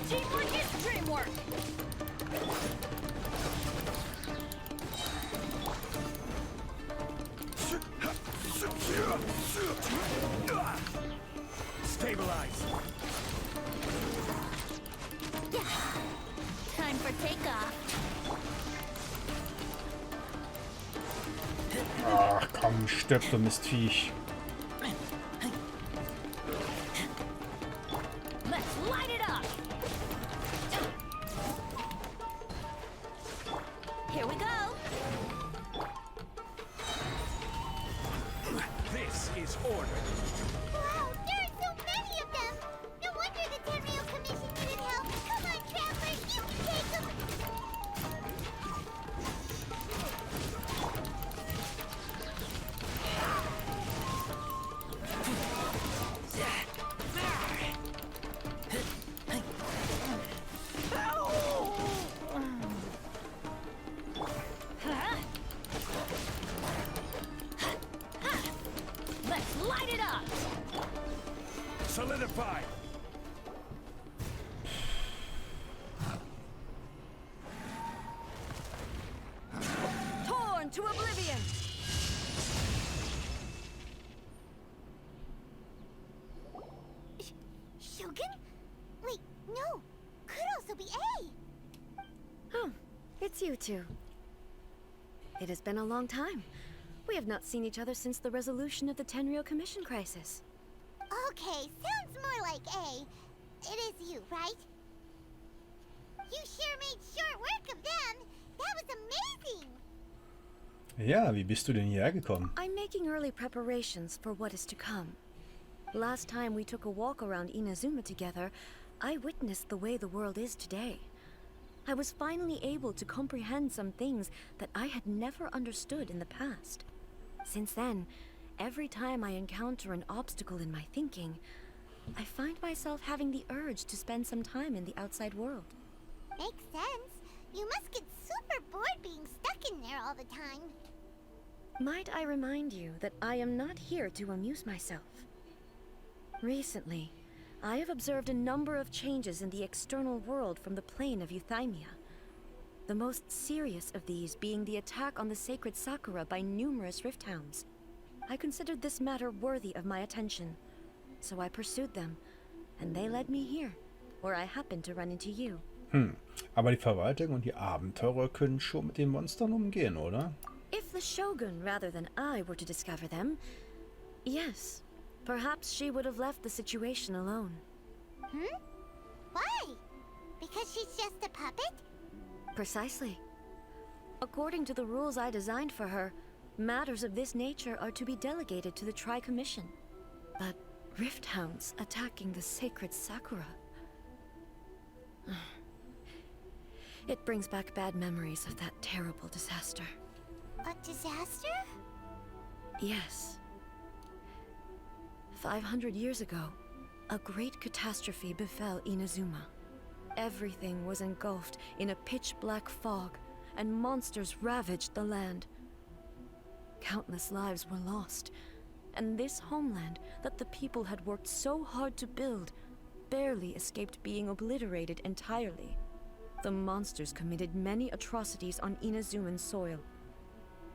Teamwork is dreamwork! Stabilize! Time for takeoff. Ach komm, stirb du Mistviech. Let's light it up! Here we go. This is order! Wow, there are so many of them! No wonder the Tenryou Commission needed help. Come on, Traveler, you can take them! Let's light it up! Solidify! Torn to oblivion! Shogun? Wait, no. Could also be A. Oh, it's you two. It has been a long time. We have not seen each other since the resolution of the Tenryou Commission crisis. Okay, sounds more like A. It is you, right? You sure made short work of them. That was amazing. Ja, wie bist du denn hierher gekommen? I'm making early preparations for what is to come. Last time we took a walk around Inazuma together, I witnessed the way the world is today. I was finally able to comprehend some things that I had never understood in the past. Since then, every time I encounter an obstacle in my thinking, I find myself having the urge to spend some time in the outside world. Makes sense. You must get super bored being stuck in there all the time. Might I remind you that I am not here to amuse myself. Recently, I have observed a number of changes in the external world from the plane of Euthymia. The most serious of these being the attack on the sacred Sakura by numerous rift hounds. I considered this matter worthy of my attention, so I pursued them, and they led me here, where I happened to run into you. Aber die Verwaltung und die Abenteurer können schon mit den Monstern umgehen, oder? If the Shogun rather than I were to discover them, yes, perhaps she would have left the situation alone. Why? Because she's just a puppet? Precisely. According to the rules I designed for her, matters of this nature are to be delegated to the Tri-Commission. But rift hounds attacking the sacred Sakura... It brings back bad memories of that terrible disaster. A disaster? Yes. 500 years ago, a great catastrophe befell Inazuma. Everything was engulfed in a pitch-black fog, and monsters ravaged the land. Countless lives were lost, and this homeland that the people had worked so hard to build barely escaped being obliterated entirely. The monsters committed many atrocities on Inazuman soil,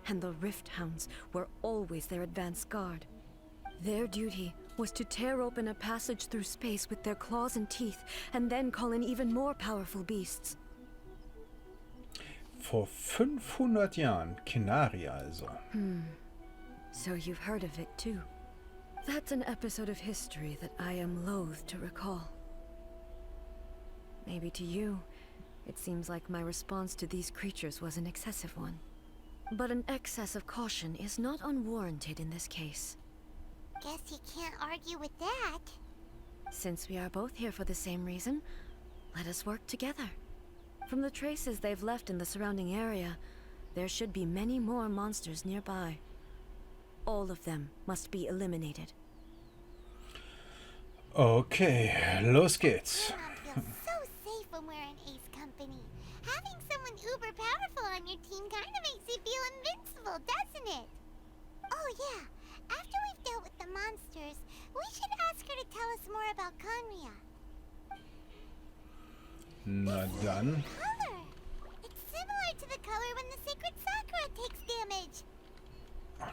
and the Rift Hounds were always their advance guard. Their duty was to tear open a passage through space with their claws and teeth, and then call in even more powerful beasts. Vor 500 Jahren, Kenari also. So you've heard of it too. That's an episode of history that I am loath to recall. Maybe to you, it seems like my response to these creatures was an excessive one. But an excess of caution is not unwarranted in this case. Guess you can't argue with that. Since we are both here for the same reason, let us work together. From the traces they've left in the surrounding area, there should be many more monsters nearby. All of them must be eliminated. Okay, los geht's. I feel so safe when we're in Ace Company. Having someone uber powerful on your team kind of makes you feel invincible, doesn't it? Oh yeah, after we've dealt with the monsters, we should ask her to tell us more about Conria. Na dann. Color. It's similar to the color when the sacred Sakura takes damage.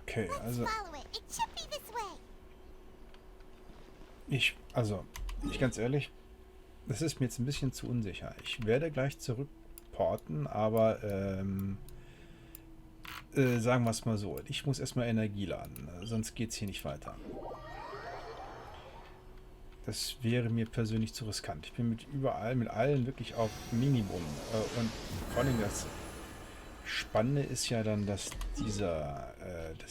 Okay, Let's also follow it. It should be this way. ich ganz ehrlich, das ist mir jetzt ein bisschen zu unsicher. Ich werde gleich zurückporten, aber sagen wir es mal so, ich muss erstmal Energie laden, sonst geht es hier nicht weiter. Das wäre mir persönlich zu riskant. Ich bin mit allen wirklich auf Minimum. Und vor allem das Spannende ist ja dann, dass das ist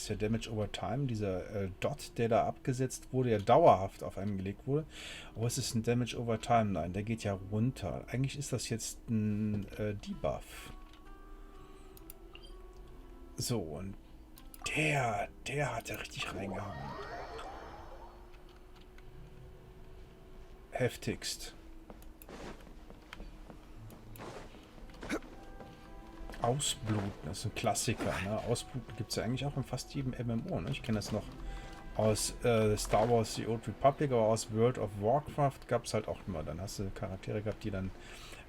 ja Damage over Time, dieser Dot, der da abgesetzt wurde, ja dauerhaft auf einem gelegt wurde. Aber es ist ein Damage over Time, nein, der geht ja runter. Eigentlich ist das jetzt ein Debuff. So, und der hat ja richtig reingehauen. Heftigst. Ausbluten, das ist ein Klassiker. Ne? Ausbluten gibt es ja eigentlich auch in fast jedem MMO. Ne? Ich kenne das noch aus Star Wars The Old Republic, aber aus World of Warcraft gab es halt auch immer. Dann hast du Charaktere gehabt, die dann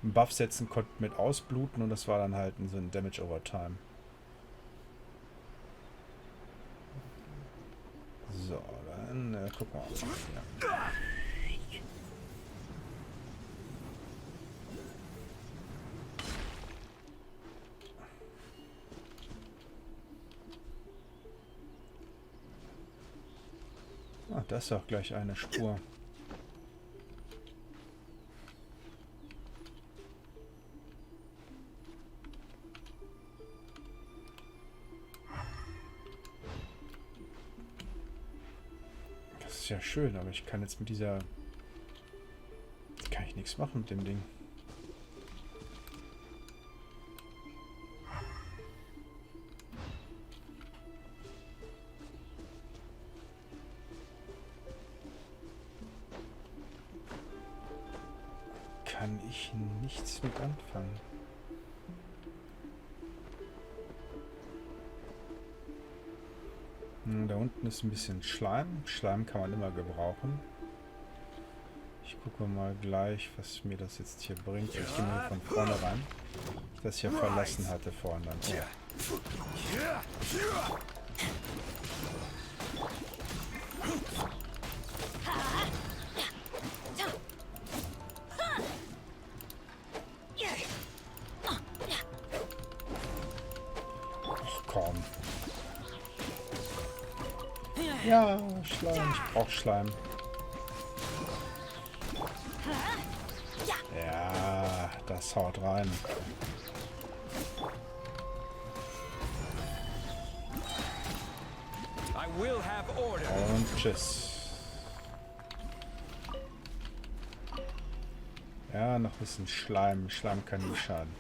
einen Buff setzen konnten mit Ausbluten und das war dann halt so ein Damage over Time. So, dann gucken wir mal. Hier. Ah, das ist auch gleich eine Spur. Das ist ja schön, aber ich kann jetzt mit dieser... Kann ich nichts machen mit dem Ding. Kann ich nichts mit anfangen. Da unten ist ein bisschen Schleim. Schleim kann man immer gebrauchen. Ich gucke mal gleich, was mir das jetzt hier bringt. Ich gehe mal von vorne rein. Ich das hier verlassen hatte vorhin dann. Oh. Komm. Ja, Schleim. Ich brauch Schleim. Ja, das haut rein. Und tschüss. Ja, noch ein bisschen Schleim. Schleim kann nie schaden.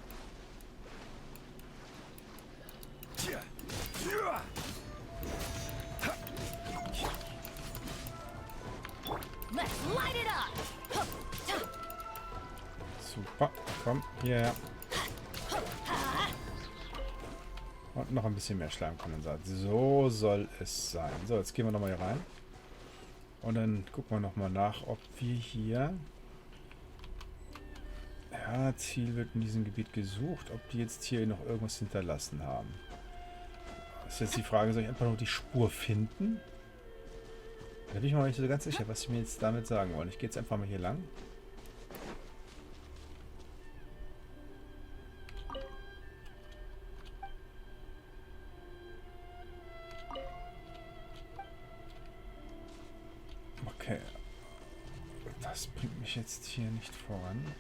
Komm, hierher. Und noch ein bisschen mehr Schleimkondensat. So soll es sein. So, jetzt gehen wir nochmal hier rein. Und dann gucken wir nochmal nach, ob wir hier... Ja, Ziel wird in diesem Gebiet gesucht. Ob die jetzt hier noch irgendwas hinterlassen haben. Das ist jetzt die Frage, soll ich einfach nur die Spur finden? Da bin ich mir noch nicht so ganz sicher, was sie mir jetzt damit sagen wollen. Ich gehe jetzt einfach mal hier lang. Okay. Das bringt mich jetzt hier nicht voran.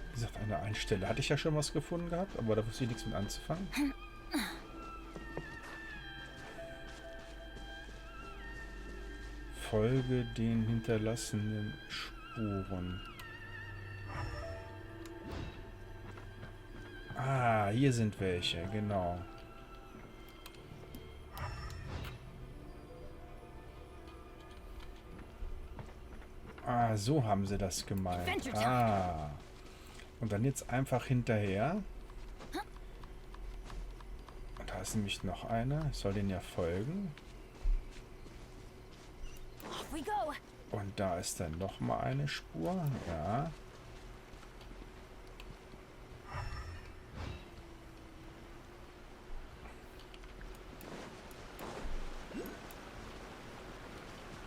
Wie gesagt, an der einen Stelle hatte ich ja schon was gefunden gehabt, aber da wusste ich nichts mit anzufangen. Folge den hinterlassenen Spuren. Ah, hier sind welche, genau. Ah, so haben sie das gemeint. Ah. Und dann jetzt einfach hinterher. Und da ist nämlich noch einer. Ich soll den ja folgen. Und da ist dann noch mal eine Spur. Ja.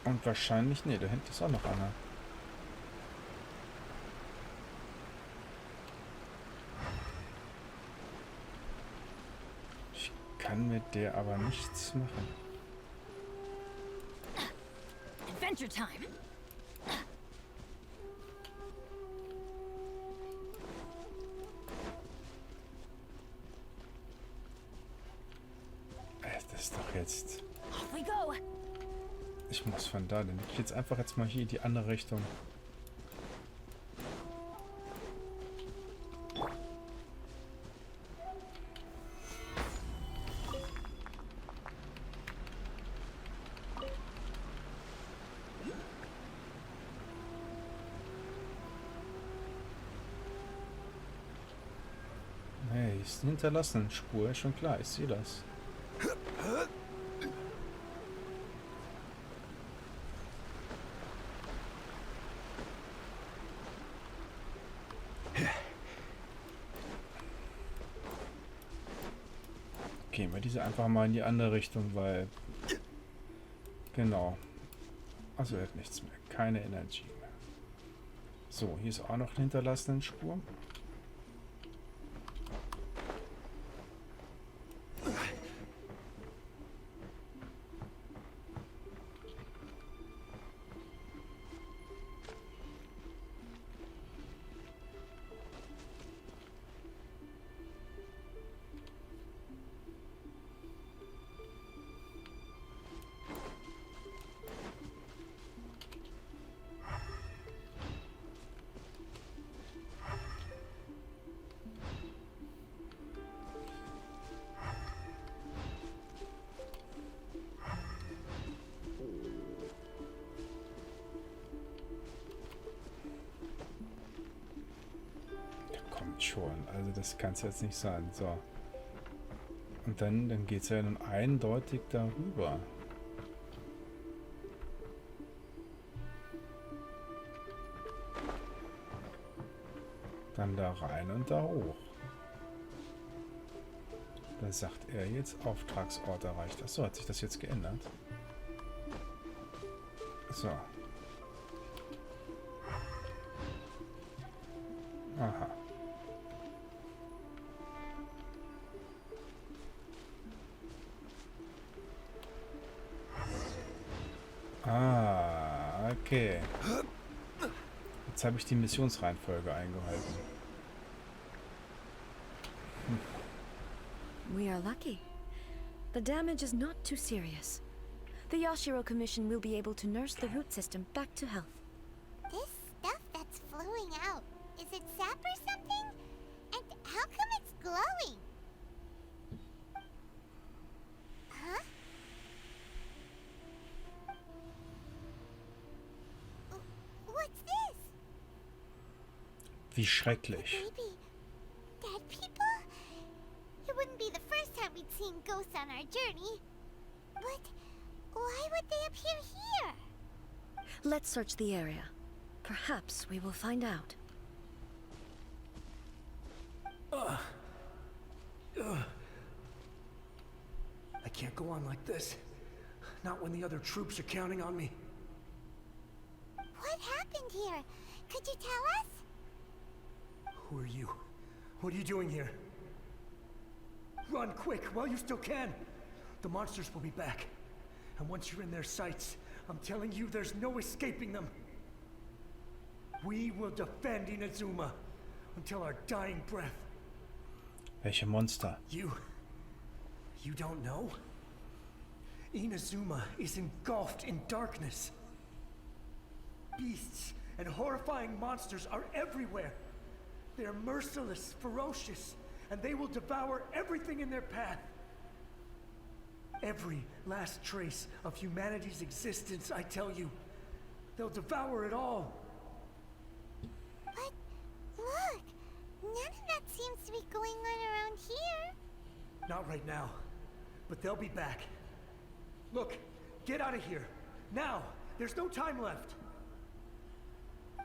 Und wahrscheinlich... Ne, da hinten ist auch noch einer. Ich kann mit der aber nichts machen. Adventure time. Das ist doch jetzt... Off we go. Ich muss von da, dann gehe ich jetzt einfach jetzt mal hier in die andere Richtung. Hey, ist eine hinterlassene Spur, ist schon klar, ich sehe das. Gehen wir diese einfach mal in die andere Richtung, weil... Genau. Also er hat nichts mehr. Keine Energie mehr. So, hier ist auch noch eine hinterlassene Spur. Schon, also das kann es jetzt nicht sein. So. Und dann geht es ja nun eindeutig darüber. Dann da rein und da hoch. Da sagt er jetzt, Auftragsort erreicht. Achso, hat sich das jetzt geändert? So. Aha. Ah, okay. Jetzt habe ich die Missionsreihenfolge eingehalten. We are lucky. The damage is not too serious. The Yashiro Commission will be able to nurse the root system back to health. This stuff that's flowing out, is it sap or something? And how come it's glowing? Huh? What's Wie schrecklich. Maybe dead people? It wouldn't be the first time we'd seen ghosts on our journey. But why would they appear here? Let's search the area. Perhaps we will find out. I can't go on like this. Not when the other troops are counting on me. What happened here? Could you tell us? Who are you? What are you doing here? Run quick while you still can. The monsters will be back. And once you're in their sights, I'm telling you there's no escaping them. We will defend Inazuma until our dying breath. Welche Monster? You don't know? Inazuma is engulfed in darkness. Beasts and horrifying monsters are everywhere. They're merciless, ferocious, and they will devour everything in their path. Every last trace of humanity's existence, I tell you. They'll devour it all. But look, none of that seems to be going on around here. Not right now, but they'll be back. Look, get out of here. Now! There's no time left!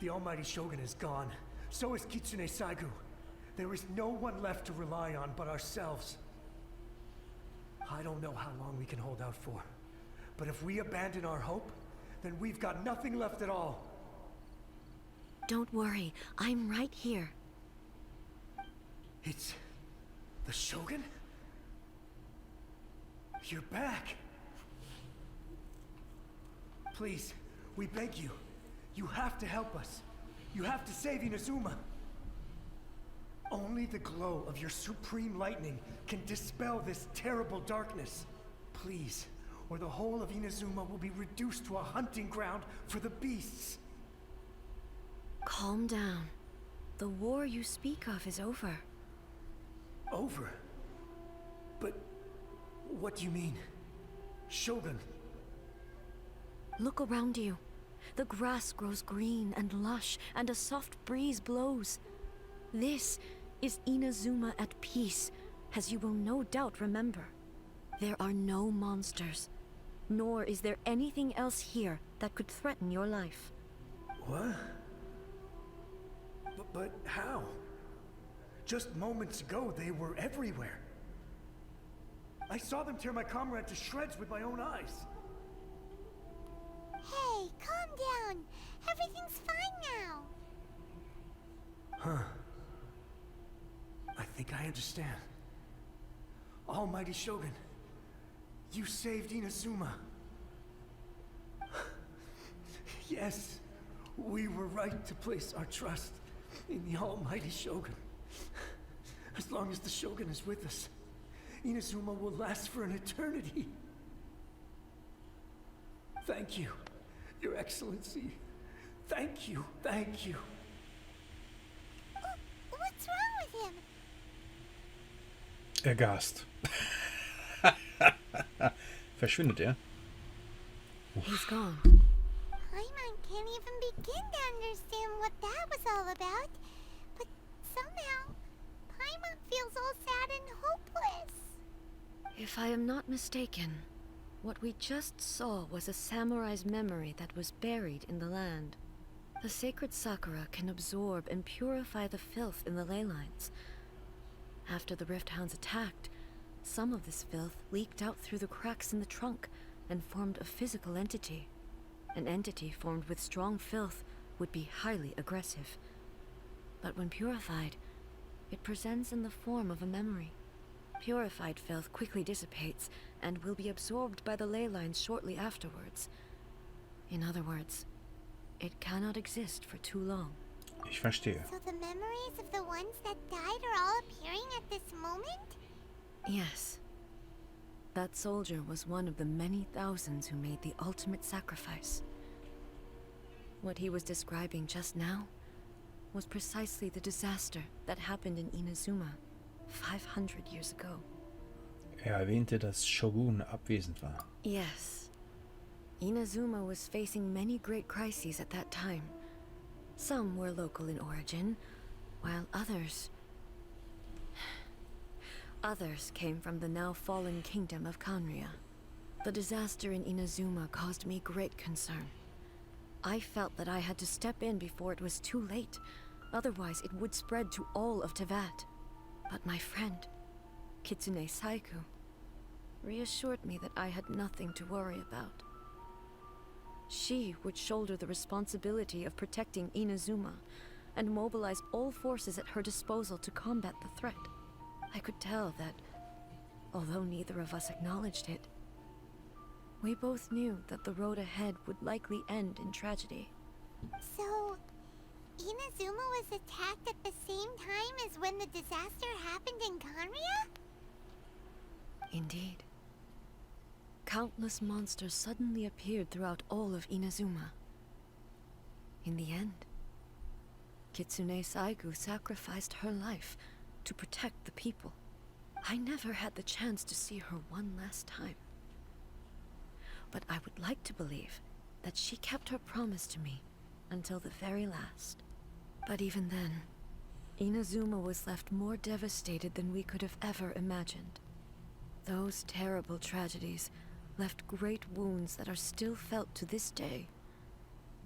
The almighty Shogun is gone. So is Kitsune Saigu. There is no one left to rely on but ourselves. I don't know how long we can hold out for. But if we abandon our hope, then we've got nothing left at all. Don't worry, I'm right here. It's the Shogun? You're back! Please, we beg you. You have to help us. You have to save Inazuma. Only the glow of your supreme lightning can dispel this terrible darkness. Please, or the whole of Inazuma will be reduced to a hunting ground for the beasts. Calm down. The war you speak of is over. Over? But what do you mean? Shogun? Look around you. The grass grows green and lush, and a soft breeze blows. This is Inazuma at peace, as you will no doubt remember. There are no monsters, nor is there anything else here that could threaten your life. What? But how? Just moments ago, they were everywhere. I saw them tear my comrade to shreds with my own eyes. Hey, calm down. Everything's fine now. Huh. I think I understand. Almighty Shogun, you saved Inazuma. Yes, we were right to place our trust in the Almighty Shogun. As long as the Shogun is with us, Inazuma will last for an eternity. Thank you, Your Excellency. Thank you, thank you. What's wrong with him? Ergast. Verschwindet er? He's gone. Paimon can't even begin to understand what that was all about. But somehow, Paimon feels all sad and hopeless. If I am not mistaken, what we just saw was a samurai's memory that was buried in the land. The sacred sakura can absorb and purify the filth in the ley lines. After the Rift Hounds attacked, some of this filth leaked out through the cracks in the trunk and formed a physical entity. An entity formed with strong filth would be highly aggressive. But when purified, it presents in the form of a memory. Purified filth quickly dissipates and will be absorbed by the ley lines shortly afterwards. In other words, it cannot exist for too long. Ich verstehe. So the memories of the ones that died are all appearing at this moment? Yes. That soldier was one of the many thousands who made the ultimate sacrifice. What he was describing just now was precisely the disaster that happened in Inazuma 500 years ago. Er erwähnte, dass Shogun abwesend war. Yes. Inazuma was facing many great crises at that time. Some were local in origin, while others came from the now fallen kingdom of Kanria. The disaster in Inazuma caused me great concern. I felt that I had to step in before it was too late, otherwise it would spread to all of Tevat. But my friend, Kitsune Saiku, reassured me that I had nothing to worry about. She would shoulder the responsibility of protecting Inazuma and mobilize all forces at her disposal to combat the threat. I could tell that, although neither of us acknowledged it, we both knew that the road ahead would likely end in tragedy. So, Inazuma was attacked at the same time as when the disaster happened in Kanria? Indeed. Countless monsters suddenly appeared throughout all of Inazuma. In the end, Kitsune Saigu sacrificed her life to protect the people. I never had the chance to see her one last time. But I would like to believe that she kept her promise to me until the very last. But even then, Inazuma was left more devastated than we could have ever imagined. Those terrible tragedies left great wounds that are still felt to this day,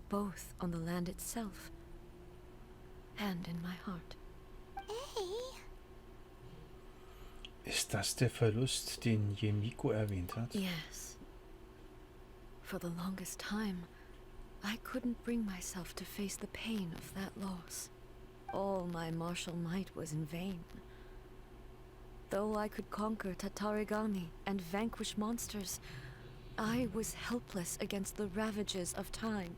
both on the land itself and in my heart. Ist das der Verlust, den Yemiko erwähnt hat? Yes. For the longest time, I couldn't bring myself to face the pain of that loss. All my martial might was in vain. Though I could conquer Tatarigami and vanquish monsters, I was helpless against the ravages of time,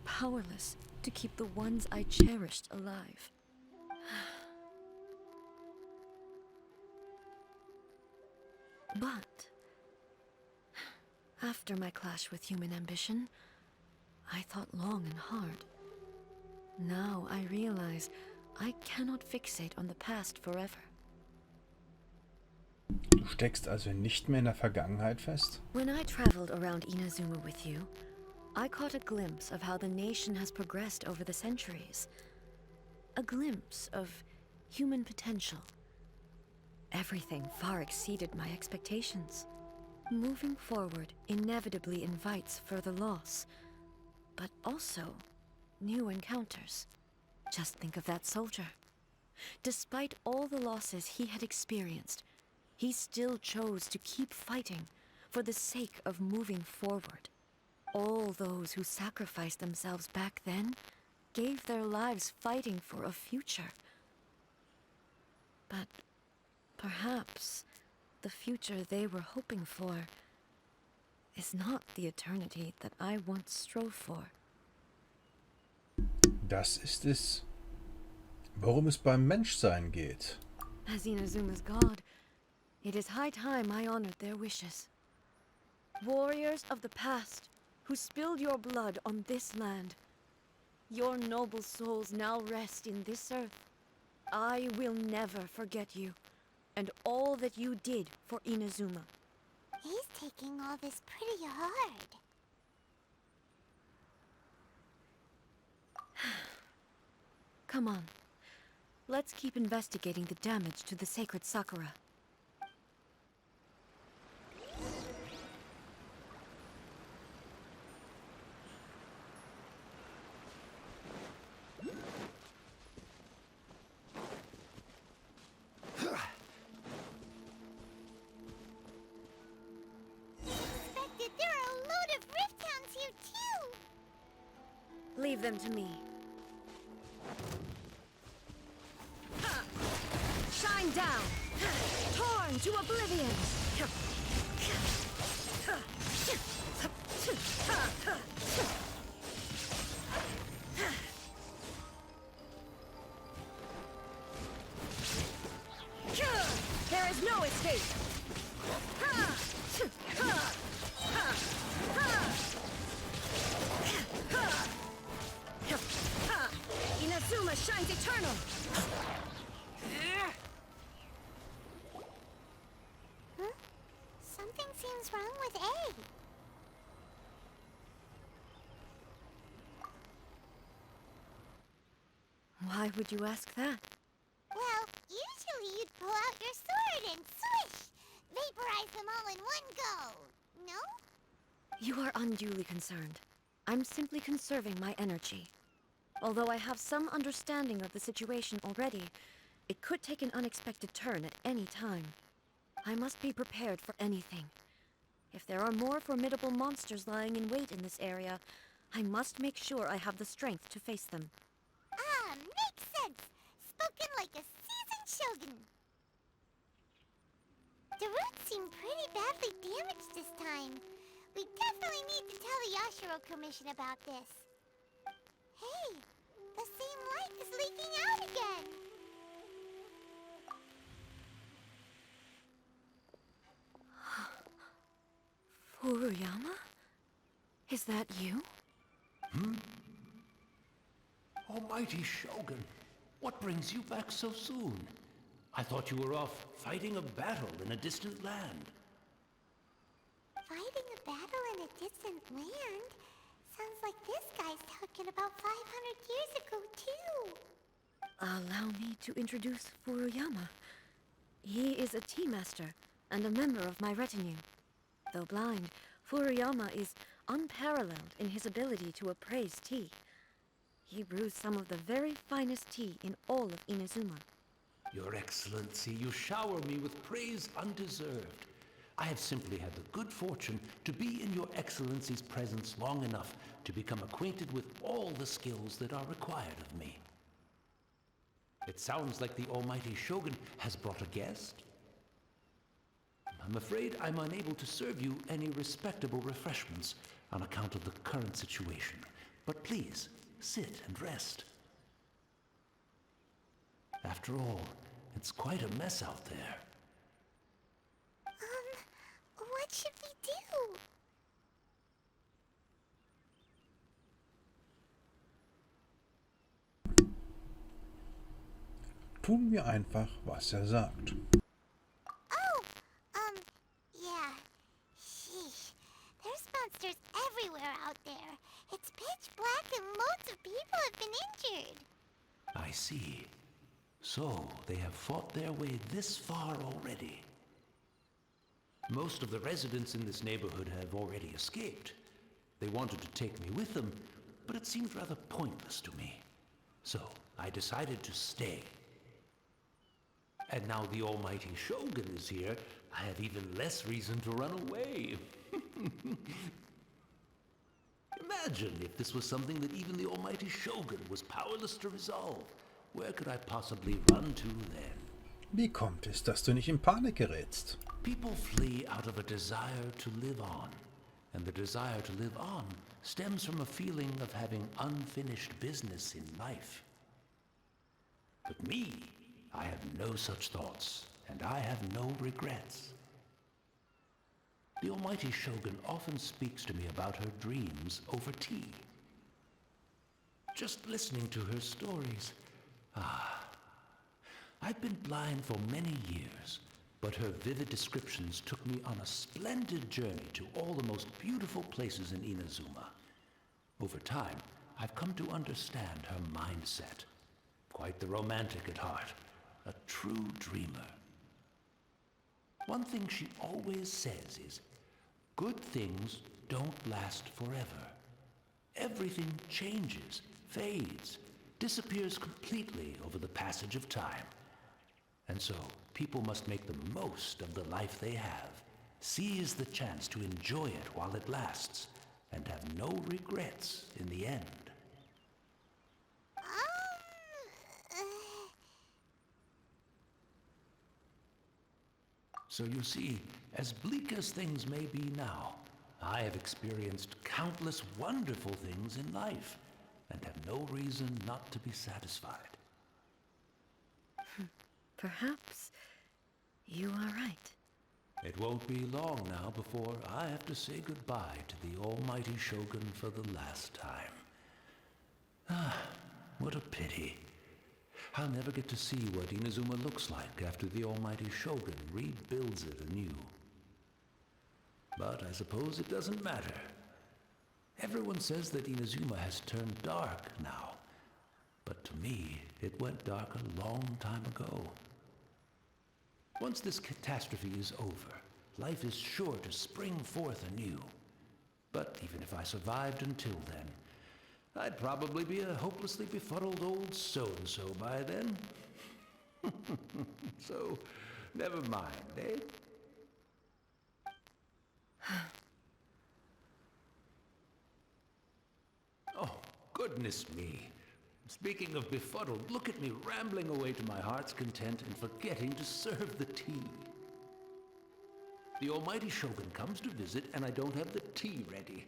powerless to keep the ones I cherished alive. But after my clash with human ambition, I thought long and hard. Now I realize I cannot fixate on the past forever. Du steckst also nicht mehr in der Vergangenheit fest? When I traveled around Inazuma with you, I caught a glimpse of how the nation has progressed over the centuries. A glimpse of human potential. Everything far exceeded my expectations. Moving forward inevitably invites further loss, but also new encounters. Just think of that soldier. Despite all the losses he had experienced, he still chose to keep fighting for the sake of moving forward. All those who sacrificed themselves back then gave their lives fighting for a future. But perhaps the future they were hoping for is not the eternity that I once strove for. Das ist es, worum es beim Menschsein geht. As Inazuma's god, it is high time I honored their wishes. Warriors of the past, who spilled your blood on this land, your noble souls now rest in this earth. I will never forget you, and all that you did for Inazuma. He's taking all this pretty hard. Come on. Let's keep investigating the damage to the sacred Sakura. There are a load of rift hounds here too! Leave them to me. Shine down! Torn to oblivion! There is no escape! Inazuma shines eternal! Huh? Something seems wrong with A. Why would you ask that? Well, usually you'd pull out your sword and swish! Vaporize them all in one go! No? You are unduly concerned. I'm simply conserving my energy. Although I have some understanding of the situation already, it could take an unexpected turn at any time. I must be prepared for anything. If there are more formidable monsters lying in wait in this area, I must make sure I have the strength to face them. Ah, makes sense! Spoken like a seasoned shogun! The roots seem pretty badly damaged this time. We definitely need to tell the Yashiro Commission about this. Hey, the same light is leaking out again! Furuyama? Is that you? Almighty Shogun, what brings you back so soon? I thought you were off fighting a battle in a distant land. Fighting a battle in a distant land? Sounds like this guy's talking about 500 years ago, too. Allow me to introduce Furuyama. He is a tea master and a member of my retinue. Though blind, Furuyama is unparalleled in his ability to appraise tea. He brews some of the very finest tea in all of Inazuma. Your Excellency, you shower me with praise undeserved. I have simply had the good fortune to be in your Excellency's presence long enough to become acquainted with all the skills that are required of me. It sounds like the Almighty Shogun has brought a guest. I'm afraid I'm unable to serve you any respectable refreshments on account of the current situation. But please, sit and rest. After all, it's quite a mess out there. What should we do? Tun wir einfach, was er sagt. Yeah. Sheesh. There's monsters everywhere out there. It's pitch black and loads of people have been injured. I see. So, they have fought their way this far already. Most of the residents in this neighborhood have already escaped. They wanted to take me with them, but it seemed rather pointless to me. So, I decided to stay. And now the Almighty Shogun is here, I have even less reason to run away. Imagine if this was something that even the Almighty Shogun was powerless to resolve. Where could I possibly run to then? Wie kommt es, dass du nicht in Panik gerätst? People flee out of a desire to live on. And the desire to live on stems from a feeling of having unfinished business in life. But me, I have no such thoughts, and I have no regrets. The Almighty Shogun often speaks to me about her dreams over tea. Just listening to her stories, I've been blind for many years, but her vivid descriptions took me on a splendid journey to all the most beautiful places in Inazuma. Over time, I've come to understand her mindset. Quite the romantic at heart, a true dreamer. One thing she always says is, good things don't last forever. Everything changes, fades, disappears completely over the passage of time. And so, people must make the most of the life they have, seize the chance to enjoy it while it lasts, and have no regrets in the end. So you see, as bleak as things may be now, I have experienced countless wonderful things in life, and have no reason not to be satisfied. Perhaps you are right. It won't be long now before I have to say goodbye to the Almighty Shogun for the last time. What a pity. I'll never get to see what Inazuma looks like after the Almighty Shogun rebuilds it anew. But I suppose it doesn't matter. Everyone says that Inazuma has turned dark now, but to me, It went dark a long time ago. Once this catastrophe is over, life is sure to spring forth anew. But even if I survived until then, I'd probably be a hopelessly befuddled old so-and-so by then. So, never mind, eh? Oh, goodness me. Speaking of befuddled, look at me rambling away to my heart's content and forgetting to serve the tea. The almighty Shogun comes to visit and I don't have the tea ready.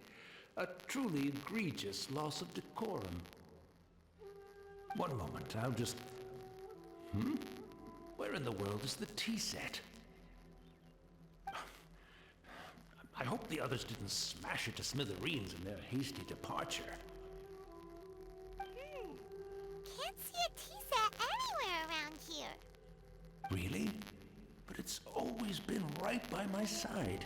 A truly egregious loss of decorum. One moment, I'll just... Where in the world is the tea set? I hope the others didn't smash it to smithereens in their hasty departure. Can't see a tea set anywhere around here. Really? But it's always been right by my side.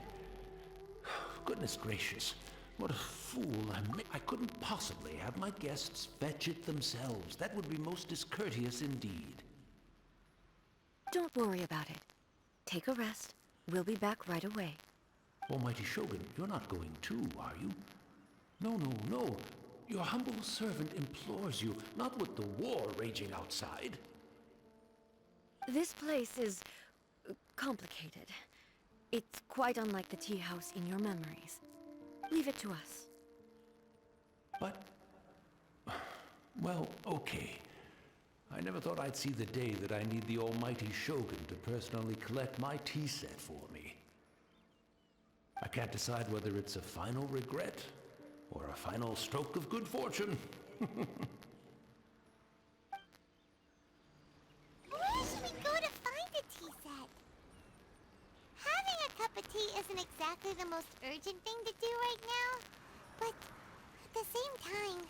Goodness gracious, what a fool I couldn't possibly have my guests fetch it themselves. That would be most discourteous indeed. Don't worry about it. Take a rest. We'll be back right away. Almighty Shogun, you're not going too, are you? No, no, no. Your humble servant implores you, not with the war raging outside. This place is complicated. It's quite unlike the tea house in your memories. Leave it to us. But... well, okay. I never thought I'd see the day that I need the almighty Shogun to personally collect my tea set for me. I can't decide whether it's a final regret or a final stroke of good fortune. Where should we go to find a tea set? Having a cup of tea isn't exactly the most urgent thing to do right now, but at the same time,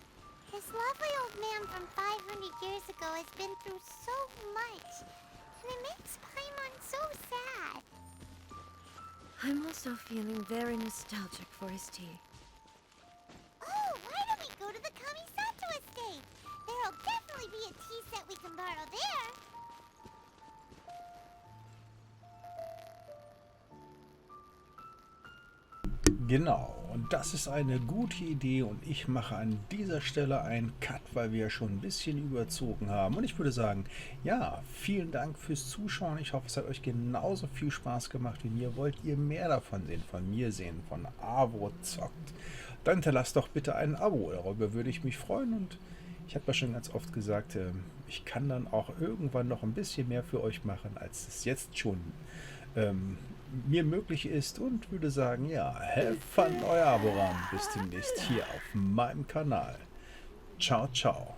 this lovely old man from 500 years ago has been through so much, and it makes Paimon so sad. I'm also feeling very nostalgic for his tea. Oh, why don't we go to the Kamisato estate? There'll definitely be a tea set we can borrow there. Genau, und das ist eine gute Idee und ich mache an dieser Stelle einen Cut, weil wir ja schon ein bisschen überzogen haben. Und ich würde sagen, ja, vielen Dank fürs Zuschauen. Ich hoffe, es hat euch genauso viel Spaß gemacht wie mir. Wollt ihr mehr davon sehen, von mir sehen, von Avo zockt? Dann hinterlasst doch bitte ein Abo, darüber würde ich mich freuen. Und ich habe ja schon ganz oft gesagt, ich kann dann auch irgendwann noch ein bisschen mehr für euch machen, als es jetzt schon mir möglich ist, und würde sagen, ja, have fun, euer Avoram. Bis demnächst hier auf meinem Kanal. Ciao, ciao.